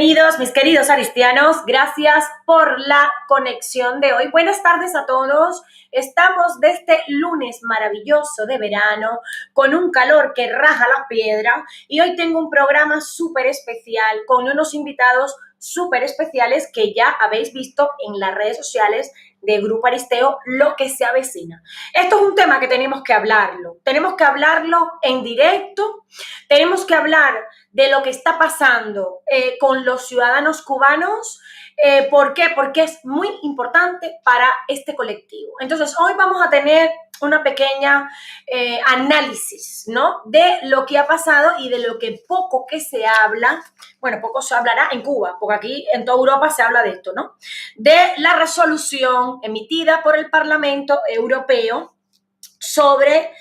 Bienvenidos, mis queridos aristianos. Gracias por la conexión de hoy. Buenas tardes a todos. Estamos de este lunes maravilloso de verano, con un calor que raja las piedras, y hoy tengo un programa súper especial con unos invitados súper especiales que ya habéis visto en las redes sociales de Grupo Aristeo, lo que se avecina. Esto es un tema que tenemos que hablarlo en directo, tenemos que hablar de lo que está pasando con los ciudadanos cubanos. ¿Por qué? Porque es muy importante para este colectivo. Entonces, hoy vamos a tener una pequeña análisis, ¿no?, de lo que ha pasado y de lo que poco que se habla. Bueno, poco se hablará en Cuba, porque aquí en toda Europa se habla de esto, ¿no? De la resolución emitida por el Parlamento Europeo sobre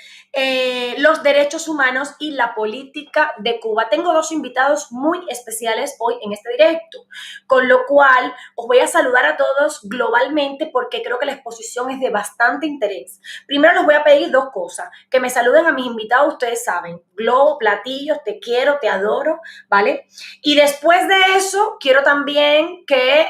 los derechos humanos y la política de Cuba. Tengo dos invitados muy especiales hoy en este directo, con lo cual os voy a saludar a todos globalmente porque creo que la exposición es de bastante interés. Primero les voy a pedir dos cosas: que me saluden a mis invitados, ustedes saben, globo, platillos, te quiero, te adoro, ¿vale? Y después de eso, quiero también que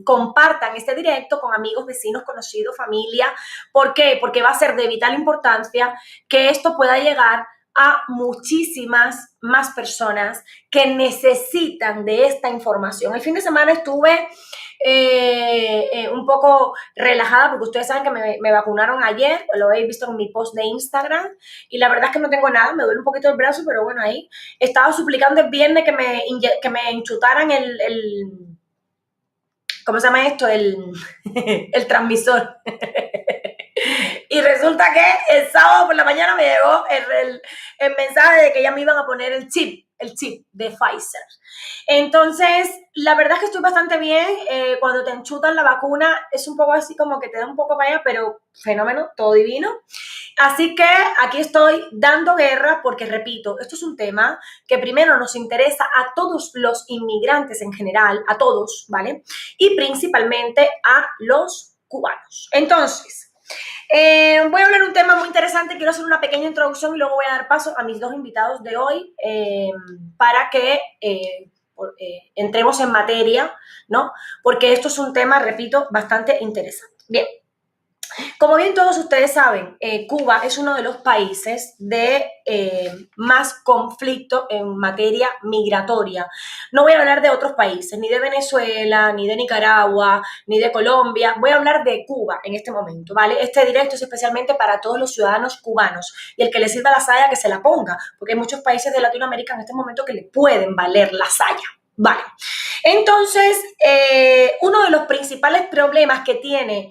compartan este directo con amigos, vecinos, conocidos, familia. ¿Por qué? Porque va a ser de vital importancia que esto pueda llegar a muchísimas más personas que necesitan de esta información. El fin de semana estuve un poco relajada porque ustedes saben que me vacunaron ayer, lo habéis visto en mi post de Instagram, y la verdad es que no tengo nada, me duele un poquito el brazo, pero bueno, ahí estaba suplicando el viernes que me enchutaran ¿cómo se llama esto? El transmisor. Y resulta que el sábado por la mañana me llegó el mensaje de que ya me iban a poner el chip de Pfizer. Entonces, la verdad es que estoy bastante bien. Cuando te enchutan la vacuna es un poco así como que te da un poco para allá, pero fenómeno, todo divino. Así que aquí estoy dando guerra porque, repito, esto es un tema que primero nos interesa a todos los inmigrantes en general, a todos, ¿vale? Y principalmente a los cubanos. Entonces, voy a hablar de un tema muy interesante. Quiero hacer una pequeña introducción y luego voy a dar paso a mis dos invitados de hoy para que entremos en materia, ¿no? Porque esto es un tema, repito, bastante interesante. Bien. Como bien todos ustedes saben, Cuba es uno de los países de más conflicto en materia migratoria. No voy a hablar de otros países, ni de Venezuela, ni de Nicaragua, ni de Colombia. Voy a hablar de Cuba en este momento, ¿vale? Este directo es especialmente para todos los ciudadanos cubanos, y el que le sirva la saya que se la ponga, porque hay muchos países de Latinoamérica en este momento que le pueden valer la saya. Vale. Entonces, uno de los principales problemas que tiene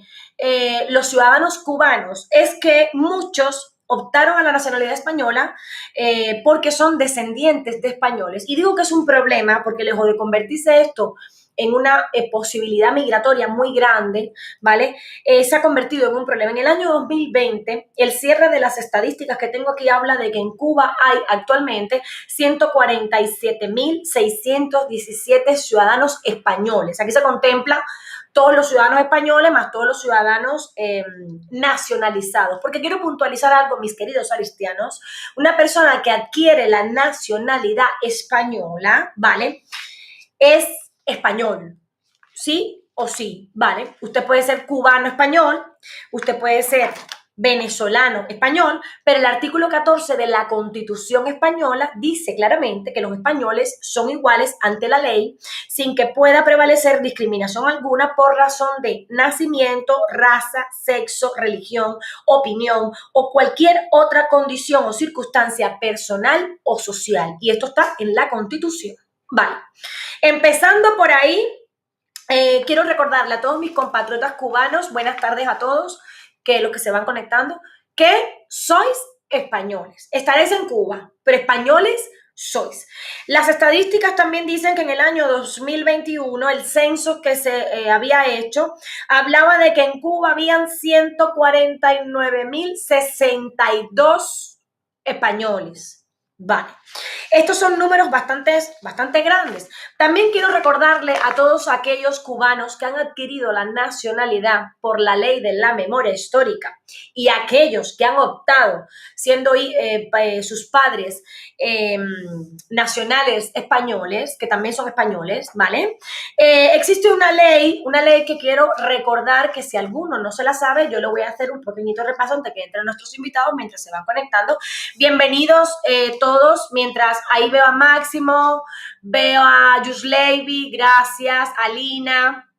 los ciudadanos cubanos es que muchos optaron a la nacionalidad española porque son descendientes de españoles. Y digo que es un problema porque lejos de convertirse esto en una posibilidad migratoria muy grande, ¿vale? Se ha convertido en un problema. En el año 2020, el cierre de las estadísticas que tengo aquí habla de que en Cuba hay actualmente 147.617 ciudadanos españoles. Aquí se contempla todos los ciudadanos españoles más todos los ciudadanos nacionalizados. Porque quiero puntualizar algo, mis queridos aristianos. Una persona que adquiere la nacionalidad española, ¿vale?, es español, ¿sí o sí? ¿Vale? Usted puede ser cubano español, usted puede ser venezolano español, pero el artículo 14 de la Constitución española dice claramente que los españoles son iguales ante la ley sin que pueda prevalecer discriminación alguna por razón de nacimiento, raza, sexo, religión, opinión o cualquier otra condición o circunstancia personal o social. Y esto está en la Constitución. Vale. Empezando por ahí, quiero recordarle a todos mis compatriotas cubanos, buenas tardes a todos, que los que se van conectando, que sois españoles. Estaréis en Cuba, pero españoles sois. Las estadísticas también dicen que en el año 2021 el censo que se había hecho hablaba de que en Cuba habían 149.062 españoles. Vale. Estos son números bastante grandes. También quiero recordarle a todos aquellos cubanos que han adquirido la nacionalidad por la ley de la memoria histórica y aquellos que han optado, siendo sus padres nacionales españoles, que también son españoles, ¿vale? Existe una ley que quiero recordar que si alguno no se la sabe, yo le voy a hacer un pequeñito repaso antes que entren nuestros invitados mientras se van conectando. Bienvenidos todos, mientras ahí veo a Máximo, veo a Yusleivi, gracias, Alina,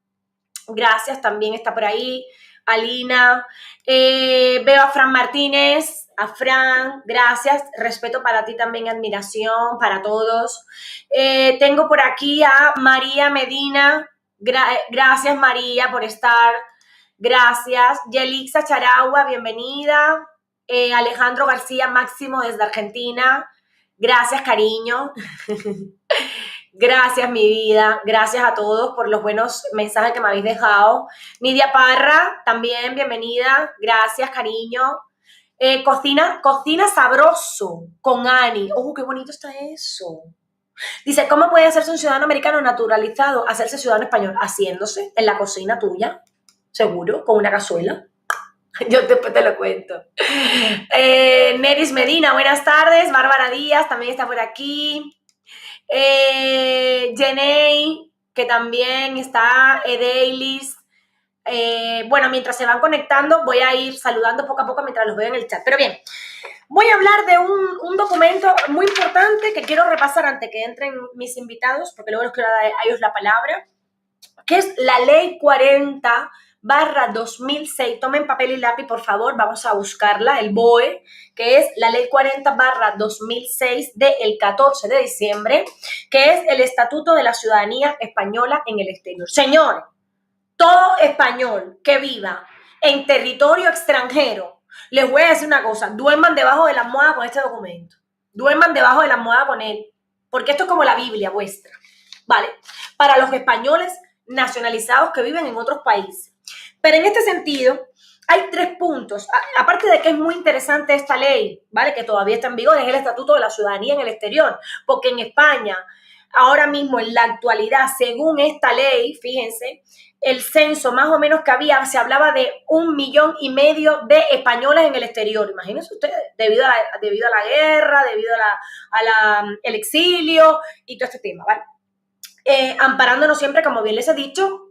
gracias, también está por ahí, Alina, veo a Fran Martínez, a Fran, gracias, respeto para ti también, admiración para todos. Tengo por aquí a María Medina, gracias María por estar, gracias. Yelixa Charagua, bienvenida. Alejandro García Máximo desde Argentina, gracias cariño. Gracias, mi vida. Gracias a todos por los buenos mensajes que me habéis dejado. Nidia Parra, también bienvenida. Gracias, cariño. Cocina sabroso con Ani. ¡Oh, qué bonito está eso! Dice, ¿cómo puede hacerse un ciudadano americano naturalizado hacerse ciudadano español? Haciéndose en la cocina tuya, seguro, con una cazuela. Yo después te lo cuento. Neris Medina, buenas tardes. Bárbara Díaz también está por aquí. Jenny, que también está, Edeilis. Bueno, mientras se van conectando, voy a ir saludando poco a poco mientras los veo en el chat. Pero bien, voy a hablar de un documento muy importante que quiero repasar antes que entren mis invitados, porque luego les quiero dar a ellos la palabra, que es la Ley 40/2006. Tomen papel y lápiz, por favor, vamos a buscarla, el BOE, que es la Ley 40/2006 del 14 de diciembre, que es el Estatuto de la Ciudadanía Española en el Exterior. Señores, todo español que viva en territorio extranjero, les voy a decir una cosa, duerman debajo de la almohada con este documento, duerman debajo de la almohada con él, porque esto es como la Biblia vuestra, ¿vale? Para los españoles nacionalizados que viven en otros países. Pero en este sentido, hay 3 puntos, aparte de que es muy interesante esta ley, ¿vale? Que todavía está en vigor, es el Estatuto de la Ciudadanía en el Exterior, porque en España, ahora mismo, en la actualidad, según esta ley, fíjense, el censo más o menos que había, se hablaba de 1,5 millones de españoles en el exterior. Imagínense ustedes, debido a la guerra, debido al exilio y todo este tema, ¿vale? Amparándonos siempre, como bien les he dicho,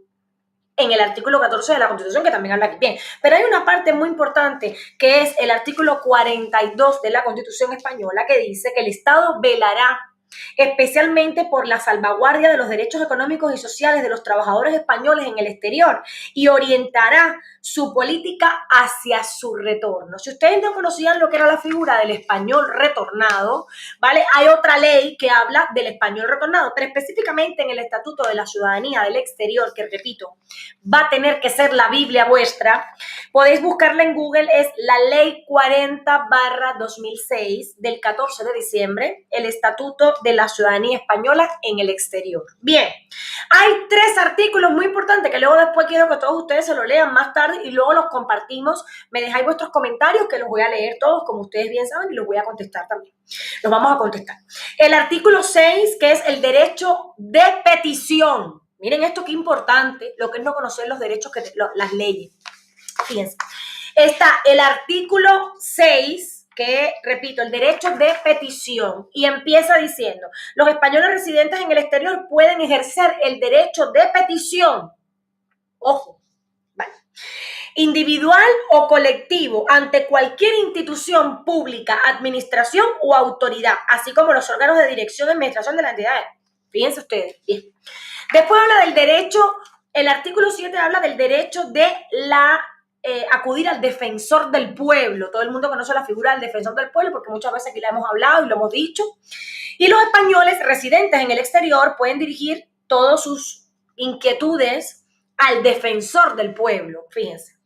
en el artículo 14 de la Constitución, que también habla aquí. Bien, pero hay una parte muy importante, que es el artículo 42 de la Constitución española, que dice que el Estado velará especialmente por la salvaguardia de los derechos económicos y sociales de los trabajadores españoles en el exterior y orientará su política hacia su retorno. Si ustedes no conocían lo que era la figura del español retornado, ¿vale? Hay otra ley que habla del español retornado, pero específicamente en el Estatuto de la Ciudadanía del Exterior, que repito, va a tener que ser la Biblia vuestra. Podéis buscarla en Google, es la Ley 40/2006 del 14 de diciembre, el Estatuto de la Ciudadanía Española en el Exterior. Bien, hay 3 artículos muy importantes que luego después quiero que todos ustedes se lo lean más tarde y luego los compartimos. Me dejáis vuestros comentarios que los voy a leer todos, como ustedes bien saben, y los voy a contestar también. Los vamos a contestar. El artículo 6, que es el derecho de petición. Miren esto qué importante, lo que es no conocer los derechos, las leyes. Fíjense, está el artículo 6, que, repito, el derecho de petición, y empieza diciendo, los españoles residentes en el exterior pueden ejercer el derecho de petición, ojo, vale, individual o colectivo, ante cualquier institución pública, administración o autoridad, así como los órganos de dirección y administración de la entidad. Fíjense ustedes, bien. Después habla del derecho, el artículo 7 habla del derecho de acudir al defensor del pueblo. Todo el mundo conoce la figura del defensor del pueblo porque muchas veces aquí la hemos hablado y lo hemos dicho. Y los españoles residentes en el exterior pueden dirigir todas sus inquietudes al defensor del pueblo, fíjense.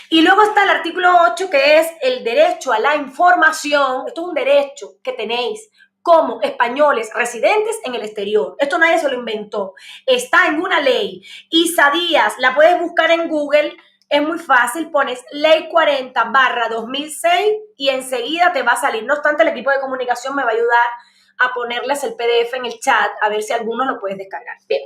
Y luego está el artículo 8, que es el derecho a la información. Esto es un derecho que tenéis como españoles residentes en el exterior. Esto nadie se lo inventó. Está en una ley. Isa Díaz, la puedes buscar en Google. Es muy fácil, pones Ley 40/2006 y enseguida te va a salir. No obstante, el equipo de comunicación me va a ayudar a ponerles el PDF en el chat, a ver si alguno lo puedes descargar. Bien.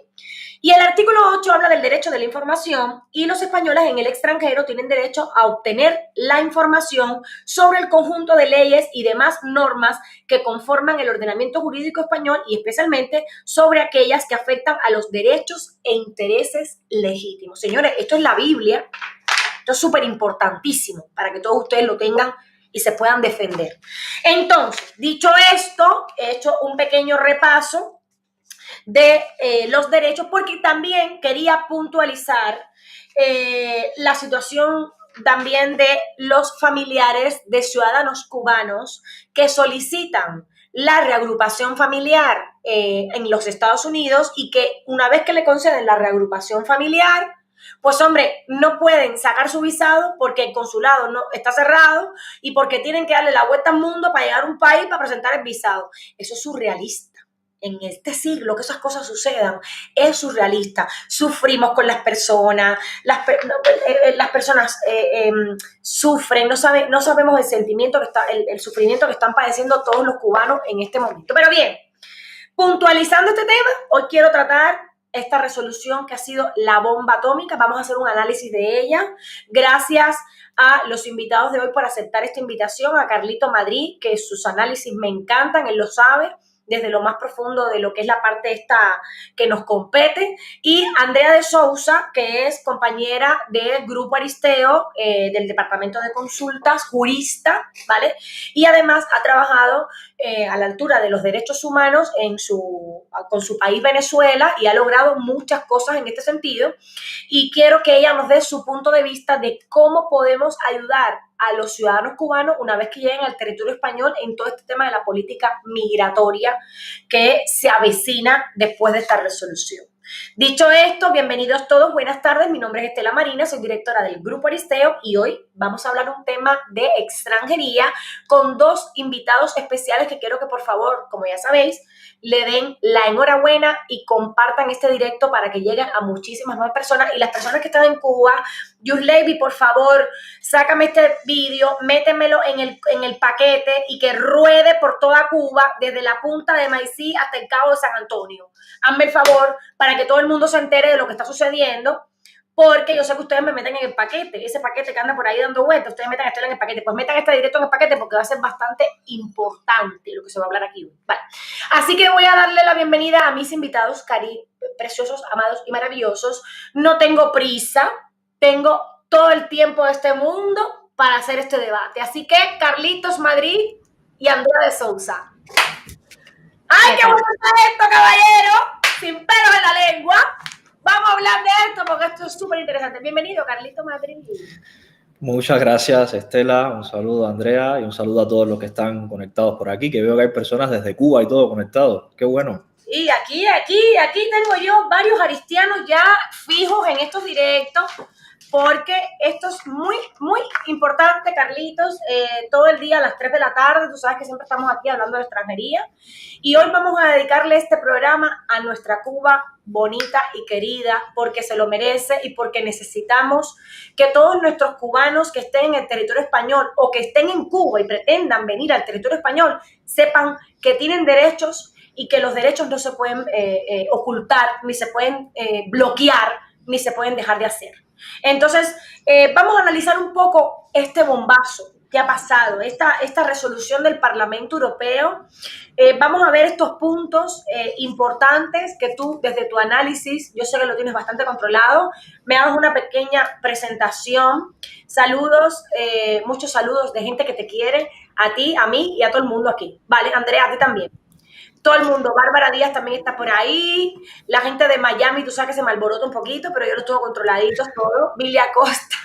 Y el artículo 8 habla del derecho de la información y los españoles en el extranjero tienen derecho a obtener la información sobre el conjunto de leyes y demás normas que conforman el ordenamiento jurídico español y especialmente sobre aquellas que afectan a los derechos e intereses legítimos. Señores, esto es la Biblia, esto es súper importantísimo para que todos ustedes lo tengan y se puedan defender. Entonces, dicho esto, he hecho un pequeño repaso de los derechos, porque también quería puntualizar la situación también de los familiares de ciudadanos cubanos que solicitan la reagrupación familiar en los Estados Unidos y que una vez que le conceden la reagrupación familiar, pues hombre, no pueden sacar su visado porque el consulado no está cerrado y porque tienen que darle la vuelta al mundo para llegar a un país para presentar el visado. Eso es surrealista. En este siglo que esas cosas sucedan es surrealista. Sufrimos con las personas, las personas sufren, no sabemos el sentimiento que está, el sufrimiento que están padeciendo todos los cubanos en este momento. Pero bien, puntualizando este tema, hoy quiero tratar esta resolución que ha sido la bomba atómica. Vamos a hacer un análisis de ella. Gracias a los invitados de hoy por aceptar esta invitación, a Carlito Madrid, que sus análisis me encantan, él lo sabe, desde lo más profundo de lo que es la parte esta que nos compete, y Andrea de Sousa, que es compañera del Grupo Aristeo, del Departamento de Consultas, jurista, ¿vale? Y además ha trabajado a la altura de los derechos humanos con su país Venezuela y ha logrado muchas cosas en este sentido, y quiero que ella nos dé su punto de vista de cómo podemos ayudar a los ciudadanos cubanos una vez que lleguen al territorio español en todo este tema de la política migratoria que se avecina después de esta resolución. Dicho esto, bienvenidos todos, buenas tardes, mi nombre es Estela Marina, soy directora del Grupo Aristeo y hoy vamos a hablar un tema de extranjería con dos invitados especiales que quiero que por favor, como ya sabéis, le den la enhorabuena y compartan este directo para que lleguen a muchísimas más personas. Y las personas que están en Cuba, Yusleiby, por favor, sácame este vídeo, métemelo en el paquete y que ruede por toda Cuba, desde la punta de Maicí hasta el Cabo de San Antonio. Hazme el favor para que todo el mundo se entere de lo que está sucediendo, porque yo sé que ustedes me meten en el paquete, ese paquete que anda por ahí dando vueltas, ustedes metan esto en el paquete, pues metan este directo en el paquete porque va a ser bastante importante lo que se va a hablar aquí. Vale. Así que voy a darle la bienvenida a mis invitados, preciosos, amados y maravillosos. No tengo prisa, tengo todo el tiempo de este mundo para hacer este debate. Así que Carlitos Madrid y Andrea de Sousa. ¡Ay, qué bueno está esto, caballero! Sin pelos en la lengua. Vamos a hablar de esto porque esto es súper interesante. Bienvenido, Carlito Madrid. Muchas gracias, Estela. Un saludo a Andrea y un saludo a todos los que están conectados por aquí, que veo que hay personas desde Cuba y todo conectados. ¡Qué bueno! Y aquí tengo yo varios aristianos ya fijos en estos directos, porque esto es muy, muy importante, Carlitos. Todo el día a las 3 de la tarde, tú sabes que siempre estamos aquí hablando de extranjería. Y hoy vamos a dedicarle este programa a nuestra Cuba bonita y querida, porque se lo merece y porque necesitamos que todos nuestros cubanos que estén en el territorio español o que estén en Cuba y pretendan venir al territorio español, sepan que tienen derechos y que los derechos no se pueden ocultar, ni se pueden bloquear, ni se pueden dejar de hacer. Entonces, vamos a analizar un poco este bombazo que ha pasado, esta resolución del Parlamento Europeo. Vamos a ver estos puntos importantes que tú, desde tu análisis, yo sé que lo tienes bastante controlado, me hagas una pequeña presentación. Saludos, muchos saludos de gente que te quiere, a ti, a mí y a todo el mundo aquí. Vale, Andrea, a ti también. Todo el mundo, Bárbara Díaz también está por ahí, la gente de Miami, tú sabes que se me alborota un poquito, pero yo lo tengo controladitos todo. Vilia Costa.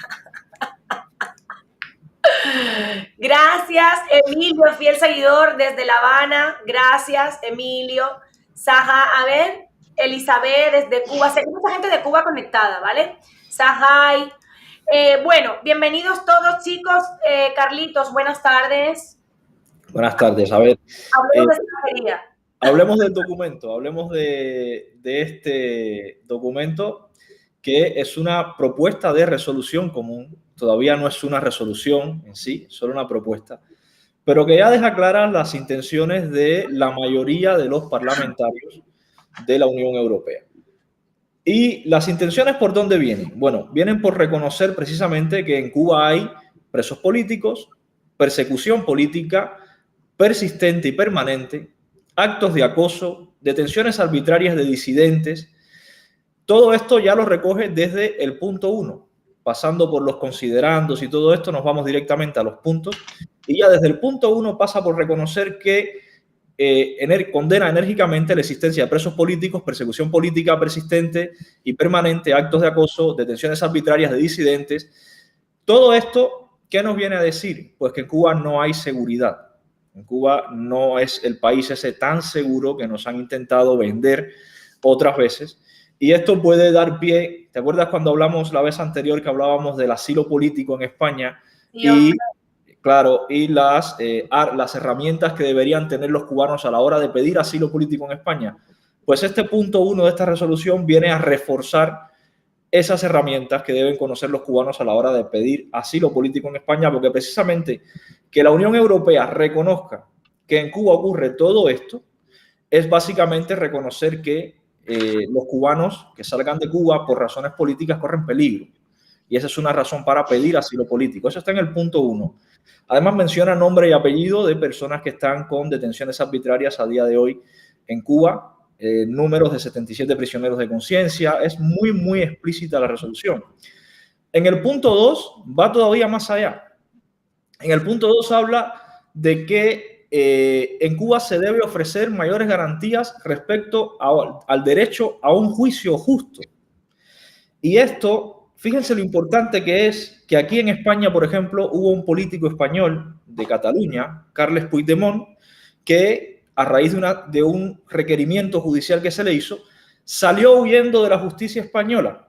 Gracias, Emilio, fiel seguidor desde La Habana. Gracias, Emilio. Saja, a ver, Elizabeth desde Cuba. Sé que hay mucha gente de Cuba conectada, ¿vale? Sajay. Bueno, bienvenidos todos, chicos. Carlitos, buenas tardes. Buenas tardes. A ver, hablemos de extranjería. Hablemos del documento, hablemos de este documento que es una propuesta de resolución común. Todavía no es una resolución en sí, solo una propuesta, pero que ya deja claras las intenciones de la mayoría de los parlamentarios de la Unión Europea. ¿Y las intenciones por dónde vienen? Bueno, vienen por reconocer precisamente que en Cuba hay presos políticos, persecución política persistente y permanente, actos de acoso, detenciones arbitrarias de disidentes. Todo esto ya lo recoge desde el punto 1, pasando por los considerandos y todo esto, nos vamos directamente a los puntos. Y ya desde el punto 1 pasa por reconocer que condena enérgicamente la existencia de presos políticos, persecución política persistente y permanente, actos de acoso, detenciones arbitrarias de disidentes. Todo esto, ¿qué nos viene a decir? Pues que en Cuba no hay seguridad. En Cuba no es el país ese tan seguro que nos han intentado vender otras veces. Y esto puede dar pie, ¿te acuerdas cuando hablamos la vez anterior que hablábamos del asilo político en España? Y claro, y las herramientas que deberían tener los cubanos a la hora de pedir asilo político en España. Pues este punto 1 de esta resolución viene a reforzar esas herramientas que deben conocer los cubanos a la hora de pedir asilo político en España, porque precisamente que la Unión Europea reconozca que en Cuba ocurre todo esto es básicamente reconocer que los cubanos que salgan de Cuba por razones políticas corren peligro. Y esa es una razón para pedir asilo político. Eso está en el punto 1. Además menciona nombre y apellido de personas que están con detenciones arbitrarias a día de hoy en Cuba, números de 77 prisioneros de conciencia. Es muy, muy explícita la resolución. En el punto 2 va todavía más allá. En el punto 2 habla de que en Cuba se debe ofrecer mayores garantías respecto al derecho a un juicio justo. Y esto, fíjense lo importante que es que aquí en España, por ejemplo, hubo un político español de Cataluña, Carles Puigdemont, que a raíz de un requerimiento judicial que se le hizo, salió huyendo de la justicia española.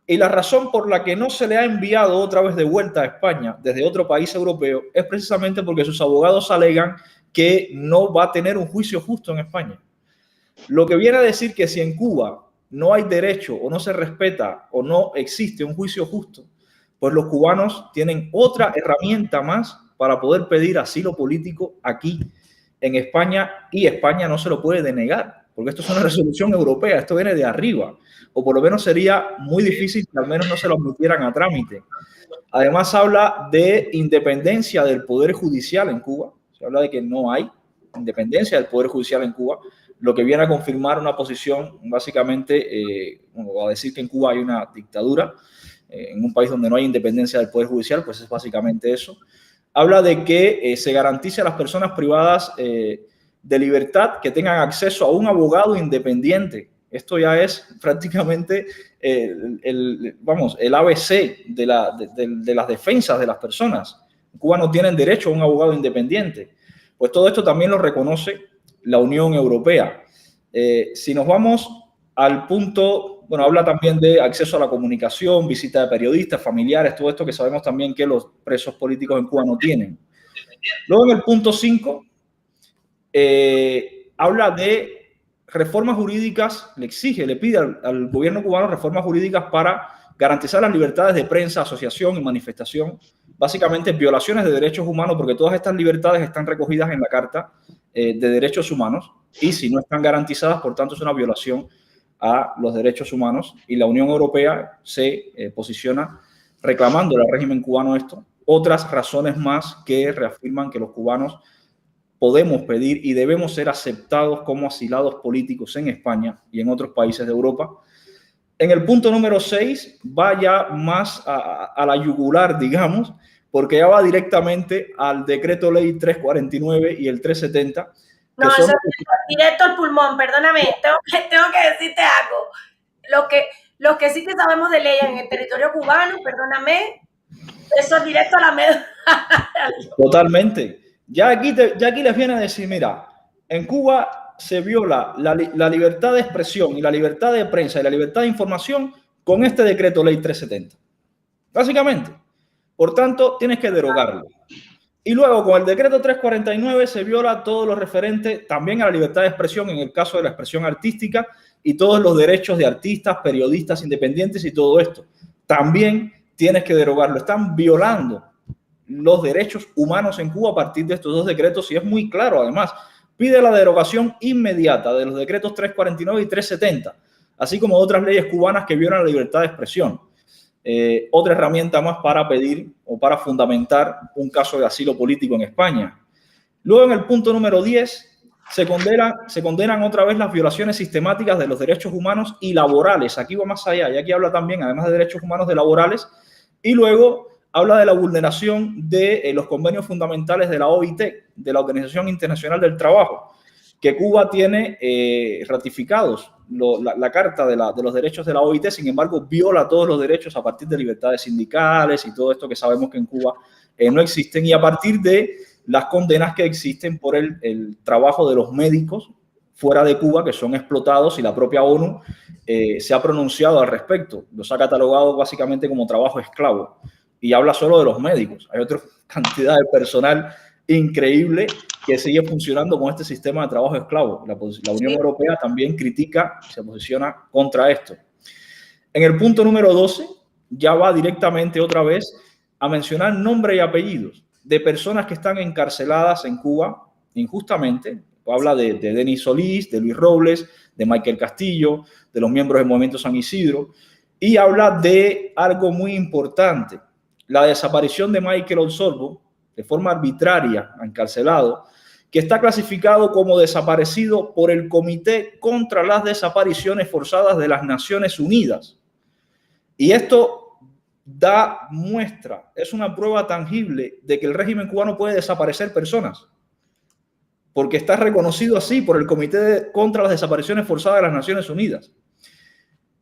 Y la razón por la que no se le ha enviado otra vez de vuelta a España desde otro país europeo es precisamente porque sus abogados alegan que no va a tener un juicio justo en España. Lo que viene a decir que si en Cuba no hay derecho o no se respeta o no existe un juicio justo, pues los cubanos tienen otra herramienta más para poder pedir asilo político aquí en España, y España no se lo puede denegar, porque esto es una resolución europea, esto viene de arriba, o por lo menos sería muy difícil que al menos no se lo admitieran a trámite. Además habla de independencia del Poder Judicial en Cuba, se habla de que no hay independencia del Poder Judicial en Cuba, lo que viene a confirmar una posición básicamente, a decir que en Cuba hay una dictadura, en un país donde no hay independencia del Poder Judicial, pues es básicamente eso. Habla de que se garantice a las personas privadas de libertad que tengan acceso a un abogado independiente. Esto ya es prácticamente el ABC de las defensas de las personas. En Cuba no tienen derecho a un abogado independiente. Pues todo esto también lo reconoce la Unión Europea. Si nos vamos al punto, bueno, habla también de acceso a la comunicación, visita de periodistas, familiares, todo esto que sabemos también que los presos políticos en Cuba no tienen. Luego en el punto 5 habla de reformas jurídicas, le pide al gobierno cubano reformas jurídicas para garantizar las libertades de prensa, asociación y manifestación, básicamente violaciones de derechos humanos, porque todas estas libertades están recogidas en la Carta de Derechos Humanos, y si no están garantizadas, por tanto, es una violación a los derechos humanos, y la Unión Europea se posiciona reclamando al régimen cubano esto. Otras razones más que reafirman que los cubanos podemos pedir y debemos ser aceptados como asilados políticos en España y en otros países de Europa. En el punto número 6 va ya más a la yugular, digamos, porque ya va directamente al decreto ley 349 y el 370. No, eso es directo al pulmón, perdóname, tengo que decirte algo. Lo que sí que sabemos de ley en el territorio cubano, perdóname, eso es directo a la médula. Totalmente. Ya aquí les viene a decir, mira, en Cuba se viola la libertad de expresión y la libertad de prensa y la libertad de información con este decreto ley 370. Básicamente. Por tanto, tienes que derogarlo. Y luego, con el decreto 349 se viola todo lo referente también a la libertad de expresión en el caso de la expresión artística y todos los derechos de artistas, periodistas independientes y todo esto. También tienes que derogarlo. Están violando los derechos humanos en Cuba a partir de estos dos decretos, y es muy claro además. Pide la derogación inmediata de los decretos 349 y 370, así como de otras leyes cubanas que violan la libertad de expresión. Otra herramienta más para pedir o para fundamentar un caso de asilo político en España. Luego, en el punto número 10, se condenan otra vez las violaciones sistemáticas de los derechos humanos y laborales. Aquí va más allá, y aquí habla también, además de derechos humanos, de laborales, y luego habla de la vulneración de los convenios fundamentales de la OIT, de la Organización Internacional del Trabajo, que Cuba tiene ratificados la Carta de los Derechos de la OIT, sin embargo, viola todos los derechos a partir de libertades sindicales y todo esto que sabemos que en Cuba no existen, y a partir de las condenas que existen por el trabajo de los médicos fuera de Cuba, que son explotados, y la propia ONU se ha pronunciado al respecto. Los ha catalogado básicamente como trabajo esclavo. Y habla solo de los médicos. Hay otra cantidad de personal increíble que sigue funcionando con este sistema de trabajo esclavo. La Unión Europea también critica, se posiciona contra esto. En el punto número 12, ya va directamente otra vez a mencionar nombres y apellidos de personas que están encarceladas en Cuba injustamente. Habla de Denis Solís, de Luis Robles, de Michael Castillo, de los miembros del Movimiento San Isidro, y habla de algo muy importante: la desaparición de Michael Osorbo, de forma arbitraria, encarcelado, que está clasificado como desaparecido por el Comité contra las Desapariciones Forzadas de las Naciones Unidas. Y esto da muestra, es una prueba tangible de que el régimen cubano puede desaparecer personas, porque está reconocido así por el Comité contra las Desapariciones Forzadas de las Naciones Unidas.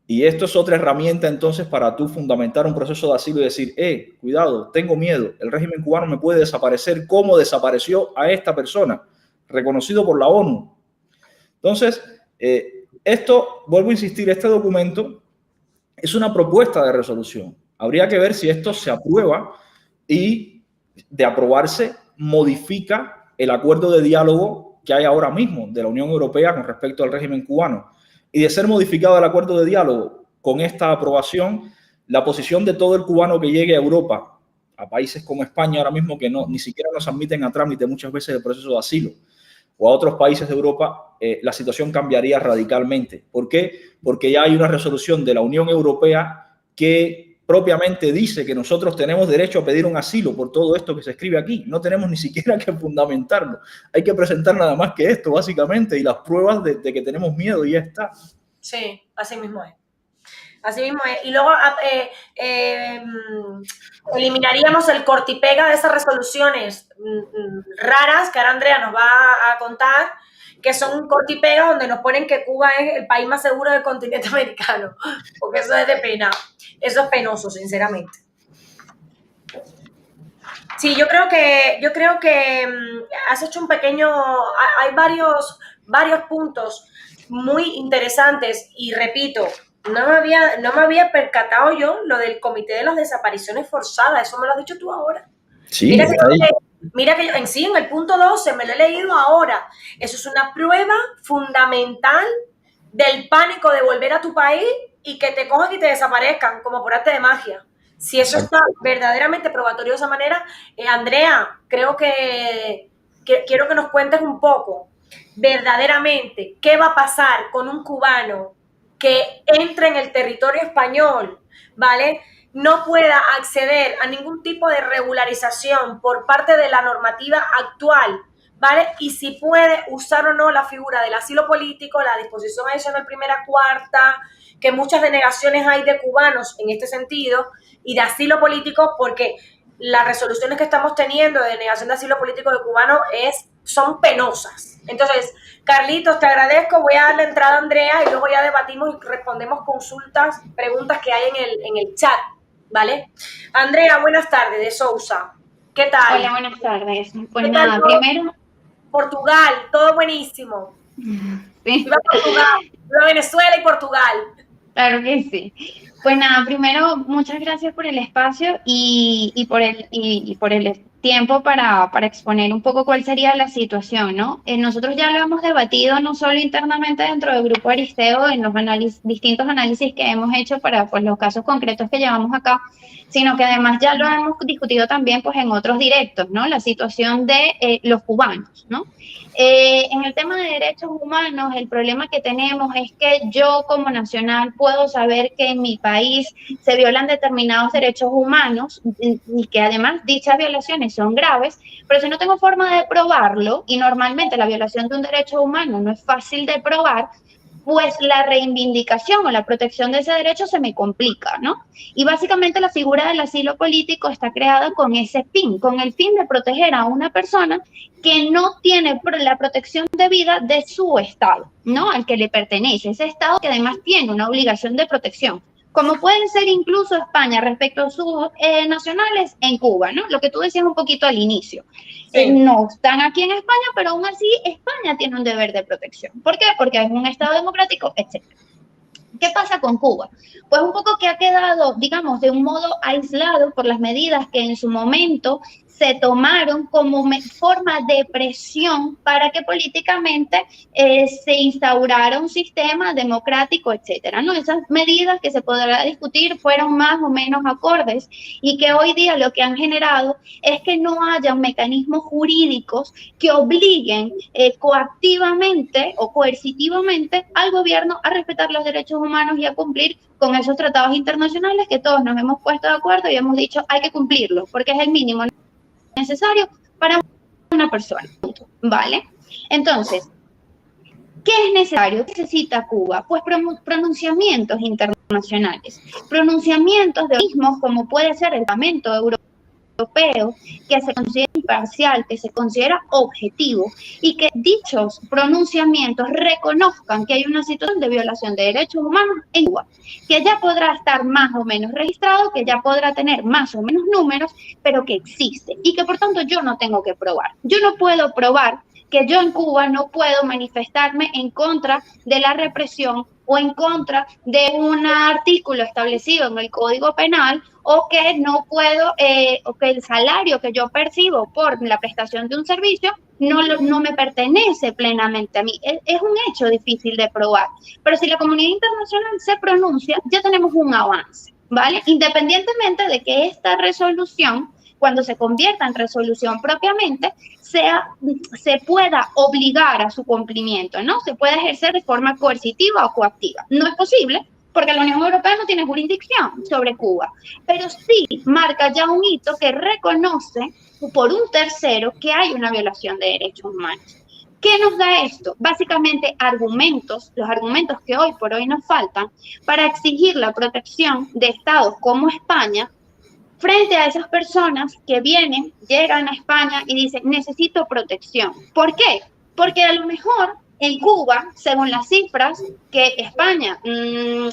Y esto es otra herramienta entonces para tú fundamentar un proceso de asilo y decir, cuidado, tengo miedo, el régimen cubano me puede desaparecer como desapareció a esta persona, reconocido por la ONU. Entonces, esto, vuelvo a insistir, este documento es una propuesta de resolución. Habría que ver si esto se aprueba y, de aprobarse, modifica el acuerdo de diálogo que hay ahora mismo de la Unión Europea con respecto al régimen cubano. Y de ser modificado el acuerdo de diálogo con esta aprobación, la posición de todo el cubano que llegue a Europa, a países como España ahora mismo, que ni siquiera nos admiten a trámite muchas veces el proceso de asilo, o a otros países de Europa, la situación cambiaría radicalmente. ¿Por qué? Porque ya hay una resolución de la Unión Europea que propiamente dice que nosotros tenemos derecho a pedir un asilo por todo esto que se escribe aquí. No tenemos ni siquiera que fundamentarlo. Hay que presentar nada más que esto, básicamente, y las pruebas de que tenemos miedo, y ya está. Sí, así mismo es. Así mismo es. Y luego eliminaríamos el corta y pega de esas resoluciones raras que ahora Andrea nos va a contar, que son un corta y pega donde nos ponen que Cuba es el país más seguro del continente americano, porque eso es de pena, eso es penoso, sinceramente. Sí, yo creo que has hecho un pequeño, hay varios puntos muy interesantes, y repito, no me había percatado yo lo del Comité de las Desapariciones Forzadas, eso me lo has dicho tú ahora. Sí, Mira que yo en el punto 12 me lo he leído ahora. Eso es una prueba fundamental del pánico de volver a tu país y que te cojan y te desaparezcan como por arte de magia. Si eso está verdaderamente probatorio de esa manera, Andrea, creo que quiero que nos cuentes un poco verdaderamente qué va a pasar con un cubano que entre en el territorio español, ¿vale? No pueda acceder a ningún tipo de regularización por parte de la normativa actual, ¿vale? Y si puede usar o no la figura del asilo político, la disposición adicional primera cuarta, que muchas denegaciones hay de cubanos en este sentido, y de asilo político, porque las resoluciones que estamos teniendo de denegación de asilo político de cubanos son penosas. Entonces, Carlitos, te agradezco, voy a darle entrada a Andrea y luego ya debatimos y respondemos consultas, preguntas que hay en el chat, ¿vale? Andrea, buenas tardes, de Sousa. ¿Qué tal? Hola, buenas tardes. Pues nada, primero... Portugal, todo buenísimo. Sí. Viva Portugal, viva Venezuela y Portugal. Claro que sí. Pues nada, primero, muchas gracias por el espacio y por el tiempo para exponer un poco cuál sería la situación, ¿no? Nosotros ya lo hemos debatido no solo internamente dentro del Grupo Aristeo, en los distintos análisis que hemos hecho para pues, los casos concretos que llevamos acá, sino que además ya lo hemos discutido también pues, en otros directos, ¿no? La situación de los cubanos, ¿no? En el tema de derechos humanos, el problema que tenemos es que yo como nacional puedo saber que en mi país se violan determinados derechos humanos y que además dichas violaciones son graves, pero si no tengo forma de probarlo, y normalmente la violación de un derecho humano no es fácil de probar, pues la reivindicación o la protección de ese derecho se me complica, ¿no? Y básicamente la figura del asilo político está creada con ese fin, con el fin de proteger a una persona que no tiene la protección debida de su Estado, ¿no? Al que le pertenece, ese Estado que además tiene una obligación de protección, como pueden ser incluso España respecto a sus nacionales en Cuba, ¿no? Lo que tú decías un poquito al inicio. Sí. No están aquí en España, pero aún así España tiene un deber de protección. ¿Por qué? Porque es un Estado democrático, etc. ¿Qué pasa con Cuba? Pues un poco que ha quedado, digamos, de un modo aislado por las medidas que en su momento se tomaron como forma de presión para que políticamente se instaurara un sistema democrático, etcétera, ¿no? Esas medidas que se podrá discutir fueron más o menos acordes y que hoy día lo que han generado es que no haya mecanismos jurídicos que obliguen coactivamente o coercitivamente al gobierno a respetar los derechos humanos y a cumplir con esos tratados internacionales que todos nos hemos puesto de acuerdo y hemos dicho hay que cumplirlos porque es el mínimo necesario para una persona, ¿vale? Entonces, ¿qué es necesario? ¿Qué necesita Cuba? Pues pronunciamientos internacionales, pronunciamientos de organismos como puede ser el Parlamento Europeo, que se considera imparcial, que se considera objetivo y que dichos pronunciamientos reconozcan que hay una situación de violación de derechos humanos en Cuba, que ya podrá estar más o menos registrado, que ya podrá tener más o menos números, pero que existe y que por tanto yo no tengo que probar. Yo no puedo probar que yo en Cuba no puedo manifestarme en contra de la represión o en contra de un artículo establecido en el Código Penal o que no puedo, o que el salario que yo percibo por la prestación de un servicio no me pertenece plenamente a mí. Es un hecho difícil de probar, pero si la comunidad internacional se pronuncia, ya tenemos un avance, ¿vale? Independientemente de que esta resolución, cuando se convierta en resolución propiamente, se pueda obligar a su cumplimiento, ¿no? Se puede ejercer de forma coercitiva o coactiva. No es posible, porque la Unión Europea no tiene jurisdicción sobre Cuba, pero sí marca ya un hito que reconoce por un tercero que hay una violación de derechos humanos. ¿Qué nos da esto? Básicamente argumentos, los argumentos que hoy por hoy nos faltan para exigir la protección de estados como España frente a esas personas que vienen, llegan a España y dicen, necesito protección. ¿Por qué? Porque a lo mejor en Cuba, según las cifras que España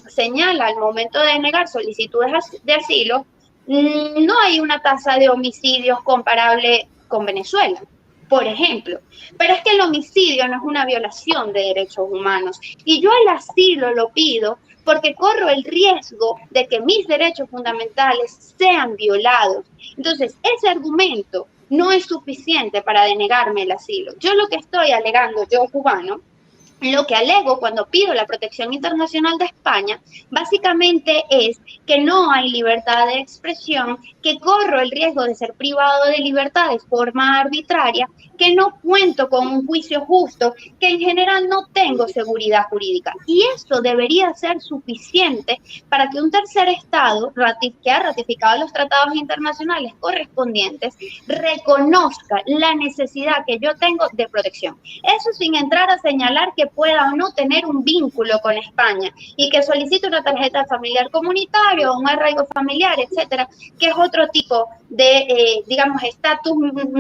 señala al momento de negar solicitudes de asilo, no hay una tasa de homicidios comparable con Venezuela, por ejemplo. Pero es que el homicidio no es una violación de derechos humanos. Y yo el asilo lo pido porque corro el riesgo de que mis derechos fundamentales sean violados. Entonces, ese argumento no es suficiente para denegarme el asilo. Yo lo que estoy alegando, yo cubano, lo que alego cuando pido la protección internacional de España, básicamente es que no hay libertad de expresión, que corro el riesgo de ser privado de libertad de forma arbitraria, que no cuento con un juicio justo, que en general no tengo seguridad jurídica. Y eso debería ser suficiente para que un tercer Estado, que ha ratificado los tratados internacionales correspondientes, reconozca la necesidad que yo tengo de protección. Eso sin entrar a señalar que pueda o no tener un vínculo con España y que solicite una tarjeta familiar comunitaria o un arraigo familiar, etcétera, que es otro tipo de, digamos, estatus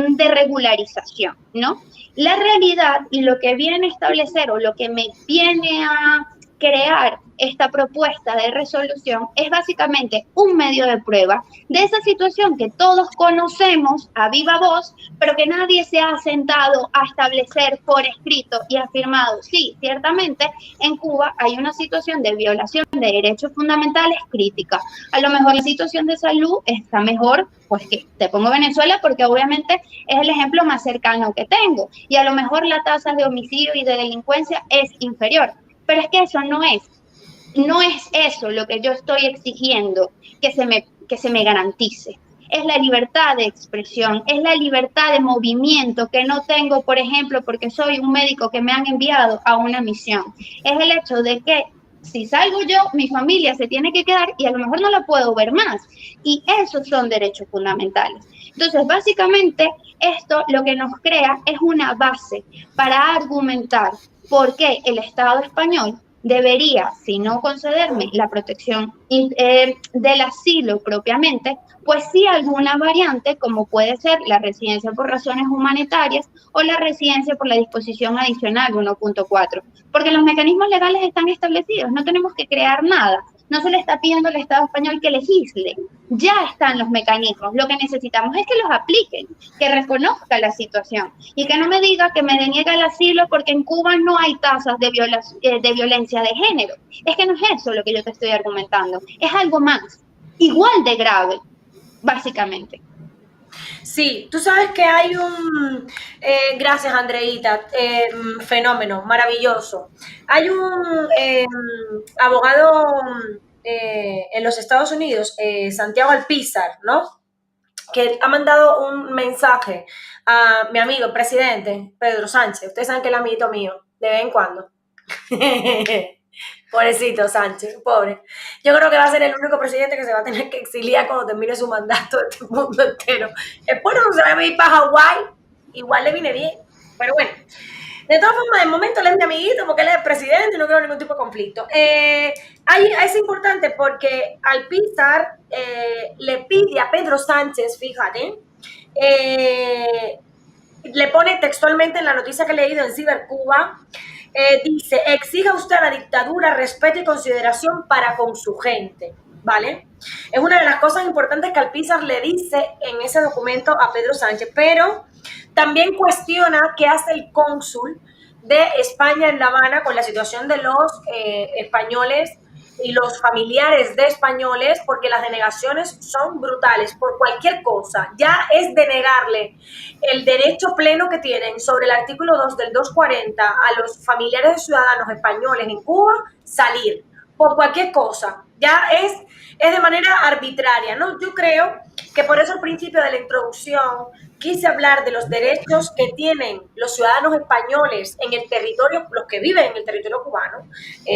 de regularización, ¿no? La realidad y lo que viene a establecer o lo que me viene a crear esta propuesta de resolución es básicamente un medio de prueba de esa situación que todos conocemos a viva voz, pero que nadie se ha sentado a establecer por escrito y afirmado. Sí, ciertamente en Cuba hay una situación de violación de derechos fundamentales crítica. A lo mejor la situación de salud está mejor, pues que te pongo Venezuela porque obviamente es el ejemplo más cercano que tengo, y a lo mejor la tasa de homicidio y de delincuencia es inferior, pero es que eso no es eso lo que yo estoy exigiendo que se me garantice. Es la libertad de expresión, es la libertad de movimiento que no tengo, por ejemplo, porque soy un médico que me han enviado a una misión. Es el hecho de que si salgo yo, mi familia se tiene que quedar y a lo mejor no la puedo ver más. Y esos son derechos fundamentales. Entonces, básicamente, esto lo que nos crea es una base para argumentar por qué el Estado español debería, si no concederme la protección del asilo propiamente, pues sí alguna variante, como puede ser la residencia por razones humanitarias o la residencia por la disposición adicional 1.4, porque los mecanismos legales están establecidos, no tenemos que crear nada, no se le está pidiendo al Estado español que legisle, ya están los mecanismos, lo que necesitamos es que los apliquen, que reconozca la situación y que no me diga que me deniega el asilo porque en Cuba no hay tasas de violencia de género. Es que no es eso lo que yo te estoy argumentando, es algo más, igual de grave, básicamente. Sí, tú sabes que hay gracias Andreita, fenómeno, maravilloso. Hay un abogado en los Estados Unidos, Santiago Alpizar, ¿no? Que ha mandado un mensaje a mi amigo, el presidente Pedro Sánchez. Ustedes saben que él es amiguito mío, de vez en cuando. Pobrecito Sánchez, pobre. Yo creo que va a ser el único presidente que se va a tener que exiliar cuando termine su mandato de este mundo entero. Después no se va a ir para Hawái, igual le viene bien. Pero bueno, de todas formas, de momento él es mi amiguito porque él es el presidente y no creo ningún tipo de conflicto. Es importante porque Alpizar le pide a Pedro Sánchez, fíjate, le pone textualmente en la noticia que he leído en Cibercuba, dice, exija usted a la dictadura respeto y consideración para con su gente, ¿vale? Es una de las cosas importantes que Alpizar le dice en ese documento a Pedro Sánchez, pero también cuestiona qué hace el cónsul de España en La Habana con la situación de los españoles y los familiares de españoles, porque las denegaciones son brutales por cualquier cosa. Ya es denegarle el derecho pleno que tienen sobre el artículo 2 del 240 a los familiares de ciudadanos españoles en Cuba salir por cualquier cosa. Ya es de manera arbitraria, ¿no? Yo creo que por eso al principio de la introducción quise hablar de los derechos que tienen los ciudadanos españoles en el territorio, los que viven en el territorio cubano,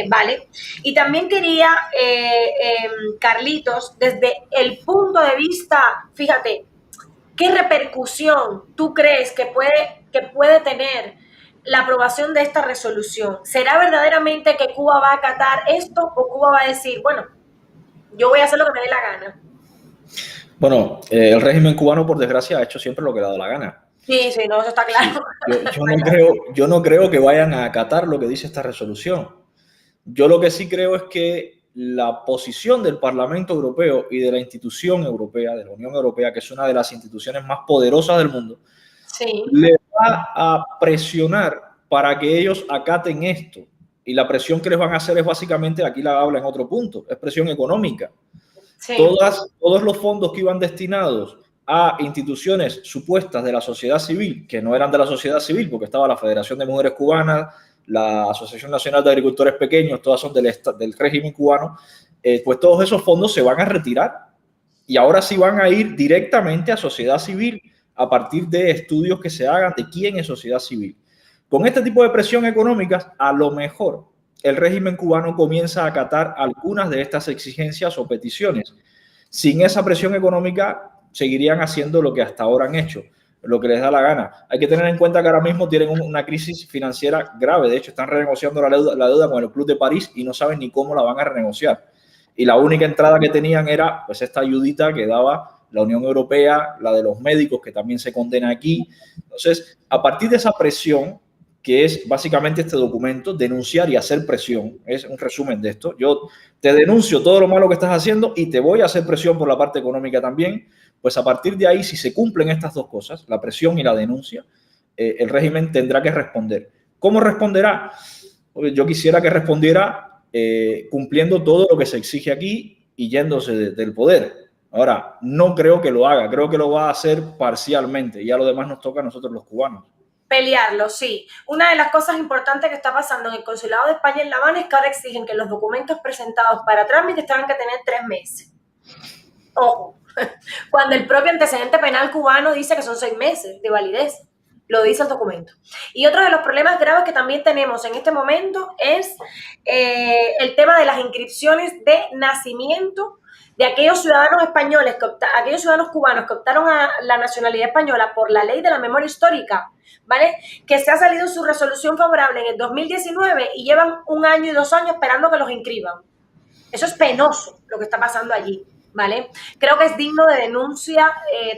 ¿vale? Y también quería, Carlitos, desde el punto de vista, fíjate, ¿qué repercusión tú crees que puede tener la aprobación de esta resolución? ¿Será verdaderamente que Cuba va a acatar esto o Cuba va a decir, bueno, yo voy a hacer lo que me dé la gana? Bueno, el régimen cubano, por desgracia, ha hecho siempre lo que le ha dado la gana. Sí, no, eso está claro. Yo no creo que vayan a acatar lo que dice esta resolución. Yo lo que sí creo es que la posición del Parlamento Europeo y de la institución europea, de la Unión Europea, que es una de las instituciones más poderosas del mundo, sí, le va a presionar para que ellos acaten esto. Y la presión que les van a hacer es básicamente, aquí la habla en otro punto, es presión económica. Sí. Todos los fondos que iban destinados a instituciones supuestas de la sociedad civil, que no eran de la sociedad civil, porque estaba la Federación de Mujeres Cubanas, la Asociación Nacional de Agricultores Pequeños, todas son del régimen cubano, pues todos esos fondos se van a retirar y ahora sí van a ir directamente a sociedad civil a partir de estudios que se hagan de quién es sociedad civil. Con este tipo de presión económica, a lo mejor el régimen cubano comienza a acatar algunas de estas exigencias o peticiones. Sin esa presión económica, seguirían haciendo lo que hasta ahora han hecho, lo que les da la gana. Hay que tener en cuenta que ahora mismo tienen una crisis financiera grave. De hecho, están renegociando la deuda con el Club de París y no saben ni cómo la van a renegociar. Y la única entrada que tenían era pues esta ayudita que daba la Unión Europea, la de los médicos, que también se condena aquí. Entonces, a partir de esa presión que es básicamente este documento, denunciar y hacer presión. Es un resumen de esto. Yo te denuncio todo lo malo que estás haciendo y te voy a hacer presión por la parte económica también. Pues a partir de ahí, si se cumplen estas dos cosas, la presión y la denuncia, el régimen tendrá que responder. ¿Cómo responderá? Yo quisiera que respondiera cumpliendo todo lo que se exige aquí y yéndose del poder. Ahora, no creo que lo haga, creo que lo va a hacer parcialmente y a lo demás nos toca a nosotros los cubanos. Pelearlo, sí. Una de las cosas importantes que está pasando en el Consulado de España en La Habana es que ahora exigen que los documentos presentados para trámite tengan que tener 3 meses. Ojo, cuando el propio antecedente penal cubano dice que son 6 meses de validez. Lo dice el documento. Y otro de los problemas graves que también tenemos en este momento es el tema de las inscripciones de nacimiento de aquellos ciudadanos españoles, aquellos ciudadanos cubanos que optaron a la nacionalidad española por la ley de la memoria histórica, ¿vale? Que se ha salido su resolución favorable en el 2019 y llevan 1 año y 2 años esperando que los inscriban. Eso es penoso lo que está pasando allí, ¿vale? Creo que es digno de denuncia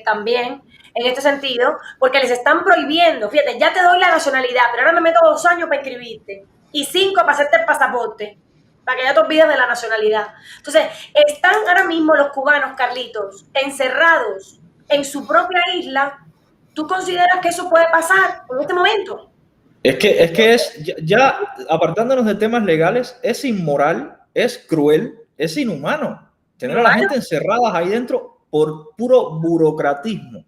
también en este sentido, porque les están prohibiendo, fíjate, ya te doy la nacionalidad, pero ahora me meto 2 años para inscribirte y 5 para hacerte el pasaporte, para que ya te olvides de la nacionalidad. Entonces, están ahora mismo los cubanos, Carlitos, encerrados en su propia isla. ¿Tú consideras que eso puede pasar en este momento? Es que ya apartándonos de temas legales, es inmoral, es cruel, es inhumano tener a la gente encerradas ahí dentro por puro burocratismo.